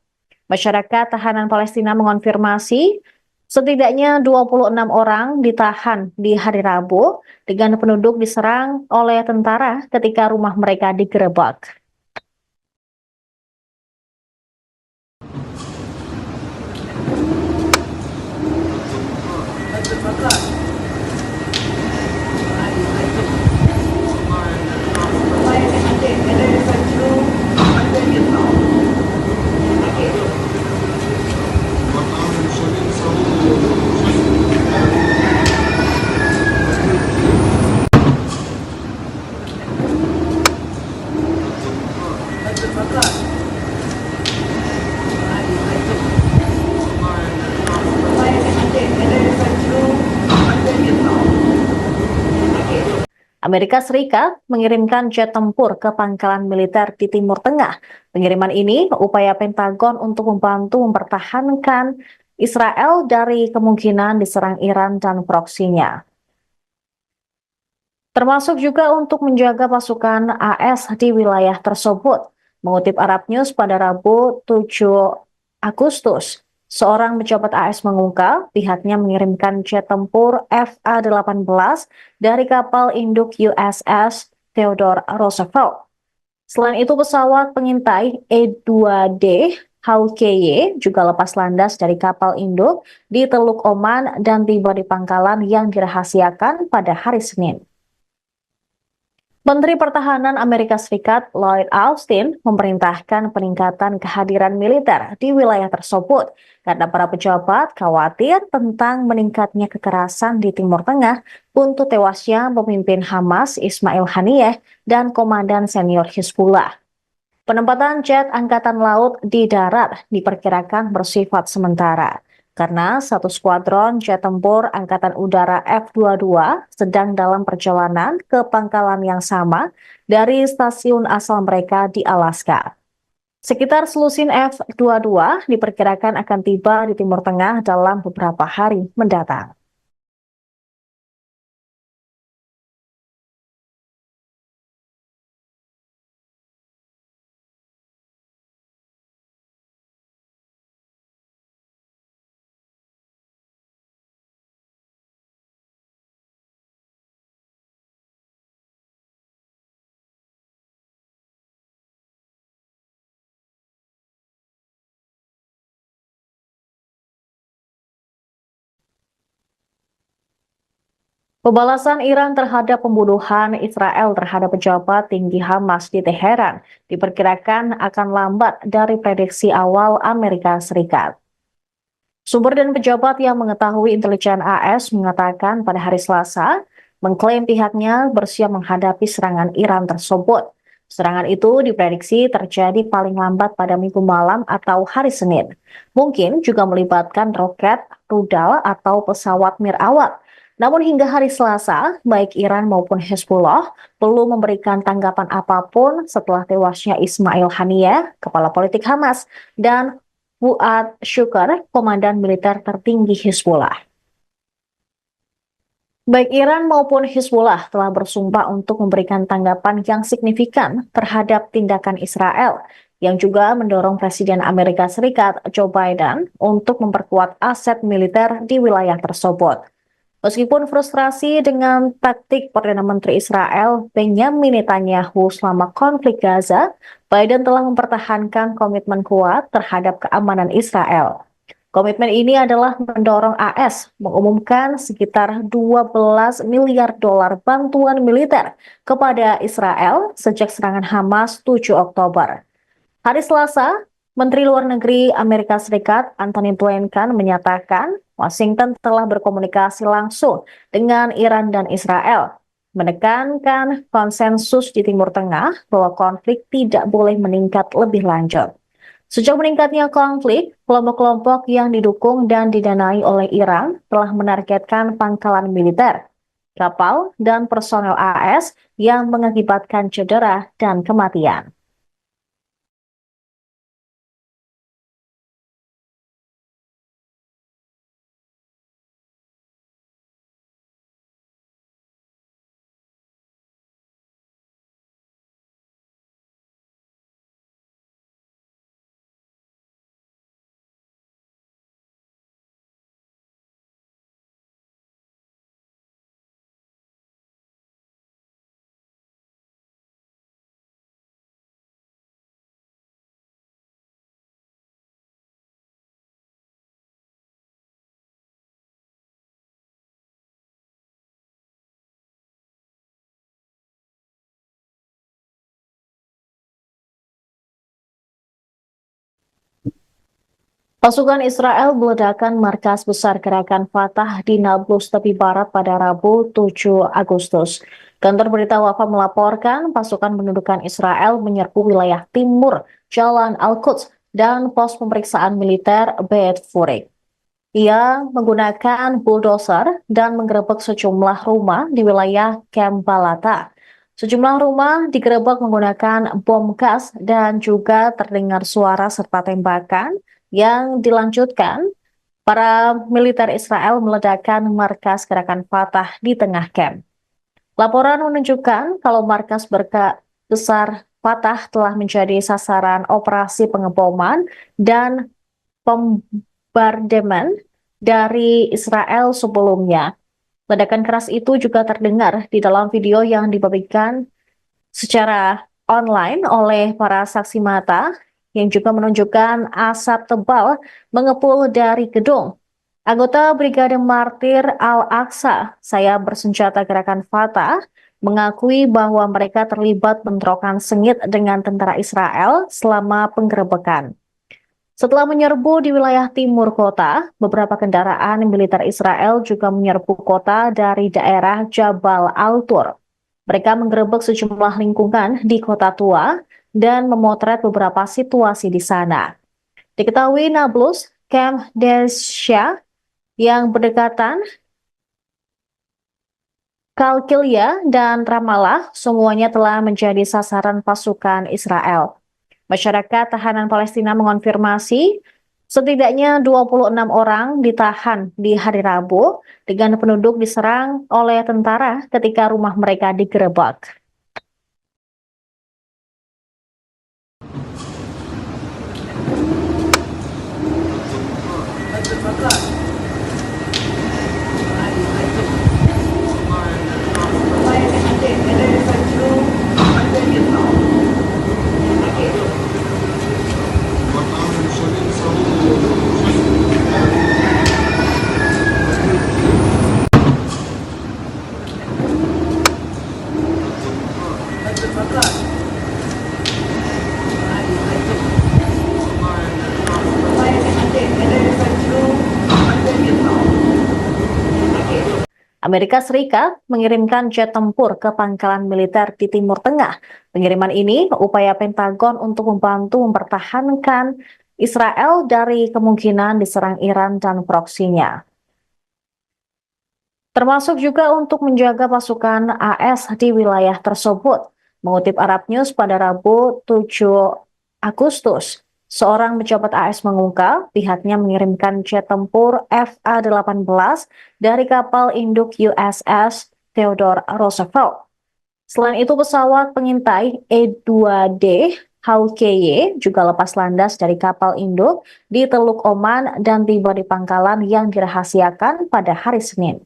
Masyarakat tahanan Palestina mengonfirmasi setidaknya 26 orang ditahan di hari Rabu dengan penduduk diserang oleh tentara ketika rumah mereka digerebek. Amerika Serikat mengirimkan jet tempur ke pangkalan militer di Timur Tengah. Pengiriman ini upaya Pentagon untuk membantu mempertahankan Israel dari kemungkinan diserang Iran dan proksinya. Termasuk juga untuk menjaga pasukan AS di wilayah tersebut. Mengutip Arab News pada Rabu 7 Agustus, Seorang pejabat AS mengungkap pihaknya mengirimkan jet tempur FA-18 dari kapal induk USS Theodore Roosevelt. Selain itu, pesawat pengintai E-2D Hawkeye juga lepas landas dari kapal induk di Teluk Oman dan tiba di pangkalan yang dirahasiakan pada hari Senin. Menteri Pertahanan Amerika Serikat Lloyd Austin memerintahkan peningkatan kehadiran militer di wilayah tersebut karena para pejabat khawatir tentang meningkatnya kekerasan di Timur Tengah untuk tewasnya pemimpin Hamas Ismail Haniyeh dan komandan senior Hizbullah. Penempatan jet Angkatan Laut di darat diperkirakan bersifat sementara karena satu skuadron jet tempur Angkatan Udara F-22 sedang dalam perjalanan ke pangkalan yang sama dari stasiun asal mereka di Alaska. Sekitar selusin F-22 diperkirakan akan tiba di Timur Tengah dalam beberapa hari mendatang. Pembalasan Iran terhadap pembunuhan Israel terhadap pejabat tinggi Hamas di Teheran diperkirakan akan lambat dari prediksi awal Amerika Serikat. Sumber dan pejabat yang mengetahui intelijen AS mengatakan pada hari Selasa, mengklaim pihaknya bersiap menghadapi serangan Iran tersebut. Serangan itu diprediksi terjadi paling lambat pada Minggu malam atau hari Senin. Mungkin juga melibatkan roket, rudal, atau pesawat mirawat. Namun hingga hari Selasa, baik Iran maupun Hezbollah belum memberikan tanggapan apapun setelah tewasnya Ismail Haniyeh, kepala politik Hamas, dan Fuad Shukr, komandan militer tertinggi Hizbullah. Baik Iran maupun Hizbullah telah bersumpah untuk memberikan tanggapan yang signifikan terhadap tindakan Israel, yang juga mendorong Presiden Amerika Serikat Joe Biden untuk memperkuat aset militer di wilayah tersebut. Meskipun frustrasi dengan taktik Perdana Menteri Israel Benjamin Netanyahu selama konflik Gaza, Biden telah mempertahankan komitmen kuat terhadap keamanan Israel. Komitmen ini adalah mendorong AS mengumumkan sekitar 12 miliar dolar bantuan militer kepada Israel sejak serangan Hamas 7 Oktober. Hari Selasa, Menteri Luar Negeri Amerika Serikat Antony Blinken menyatakan Washington telah berkomunikasi langsung dengan Iran dan Israel, menekankan konsensus di Timur Tengah bahwa konflik tidak boleh meningkat lebih lanjut. Sejak meningkatnya konflik, kelompok-kelompok yang didukung dan didanai oleh Iran telah menargetkan pangkalan militer, kapal, dan personel AS yang mengakibatkan cedera dan kematian. Pasukan Israel meledakkan markas besar gerakan Fatah di Nablus tepi barat pada Rabu 7 Agustus. Kantor berita Wafa melaporkan pasukan pendudukan Israel menyerbu wilayah timur Jalan Al-Quds dan pos pemeriksaan militer Beit Furik. Ia menggunakan bulldozer dan menggerebek sejumlah rumah di wilayah Camp Balata. Sejumlah rumah digerebek menggunakan bom gas dan juga terdengar suara serta tembakan yang dilanjutkan. Para militer Israel meledakkan markas gerakan Fatah di tengah camp. Laporan menunjukkan kalau markas besar Fatah telah menjadi sasaran operasi pengeboman dan bombardemen dari Israel sebelumnya. Ledakan keras itu juga terdengar di dalam video yang dibagikan secara online oleh para saksi mata yang juga menunjukkan asap tebal mengepul dari gedung. Anggota Brigade Martir Al-Aqsa, saya bersenjata gerakan Fatah, mengakui bahwa mereka terlibat bentrokan sengit dengan tentara Israel selama penggerebekan. Setelah menyerbu di wilayah timur kota, beberapa kendaraan militer Israel juga menyerbu kota dari daerah Jabal Al-Tur. Mereka menggerebek sejumlah lingkungan di kota tua dan memotret beberapa situasi di sana. Diketahui Nablus, Camp Desya yang berdekatan, Kalkilia dan Ramallah semuanya telah menjadi sasaran pasukan Israel. Masyarakat tahanan Palestina mengonfirmasi setidaknya 26 orang ditahan di hari Rabu dengan penduduk diserang oleh tentara ketika rumah mereka digerebek. Amerika Serikat mengirimkan jet tempur ke pangkalan militer di Timur Tengah. Pengiriman ini upaya Pentagon untuk membantu mempertahankan Israel dari kemungkinan diserang Iran dan proksinya. Termasuk juga untuk menjaga pasukan AS di wilayah tersebut. Mengutip Arab News pada Rabu 7 Agustus, seorang pejabat AS mengungkap pihaknya mengirimkan jet tempur FA-18 dari kapal induk USS Theodore Roosevelt. Selain itu, pesawat pengintai E-2D Hawkeye juga lepas landas dari kapal induk di Teluk Oman dan tiba di pangkalan yang dirahasiakan pada hari Senin.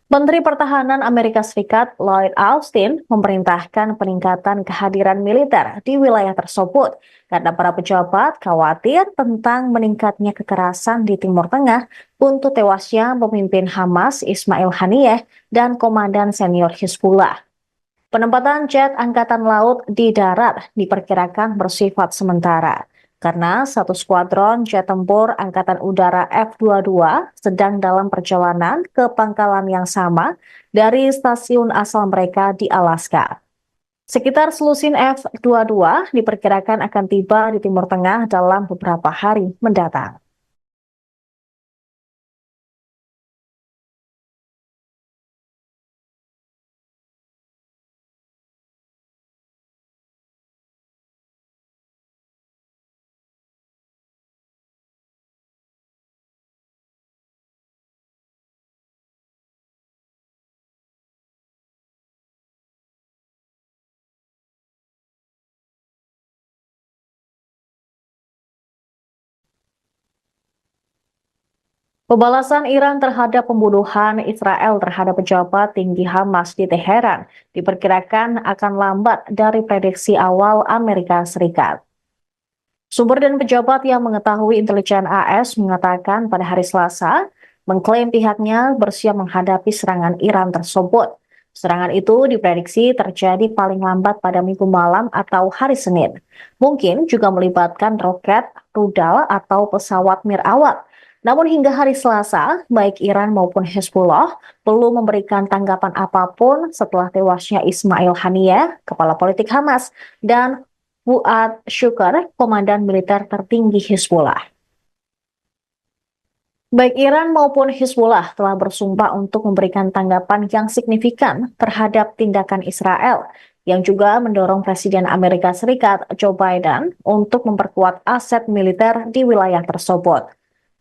Menteri Pertahanan Amerika Serikat Lloyd Austin memerintahkan peningkatan kehadiran militer di wilayah tersebut karena para pejabat khawatir tentang meningkatnya kekerasan di Timur Tengah untuk tewasnya pemimpin Hamas Ismail Haniyeh dan komandan senior Hizbullah. Penempatan jet Angkatan Laut di darat diperkirakan bersifat sementara karena satu skuadron jet tempur Angkatan Udara F-22 sedang dalam perjalanan ke pangkalan yang sama dari stasiun asal mereka di Alaska. Sekitar selusin F-22 diperkirakan akan tiba di Timur Tengah dalam beberapa hari mendatang. Pembalasan Iran terhadap pembunuhan Israel terhadap pejabat tinggi Hamas di Teheran diperkirakan akan lambat dari prediksi awal Amerika Serikat. Sumber dan pejabat yang mengetahui intelijen AS mengatakan pada hari Selasa, mengklaim pihaknya bersiap menghadapi serangan Iran tersebut. Serangan itu diprediksi terjadi paling lambat pada Minggu malam atau hari Senin. Mungkin juga melibatkan roket, rudal, atau pesawat mirawat. Namun hingga hari Selasa, baik Iran maupun Hezbollah belum memberikan tanggapan apapun setelah tewasnya Ismail Haniyeh, kepala politik Hamas, dan Fuad Shukr, komandan militer tertinggi Hizbullah. Baik Iran maupun Hizbullah telah bersumpah untuk memberikan tanggapan yang signifikan terhadap tindakan Israel, yang juga mendorong Presiden Amerika Serikat Joe Biden untuk memperkuat aset militer di wilayah tersebut.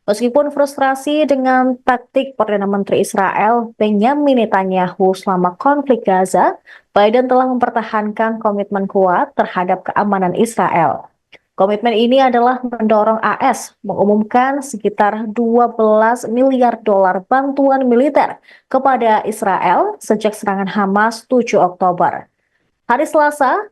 Meskipun frustrasi dengan taktik Perdana Menteri Israel Benjamin Netanyahu selama konflik Gaza, Biden telah mempertahankan komitmen kuat terhadap keamanan Israel. Komitmen ini adalah mendorong AS mengumumkan sekitar 12 miliar dolar bantuan militer kepada Israel sejak serangan Hamas 7 Oktober. Hari Selasa,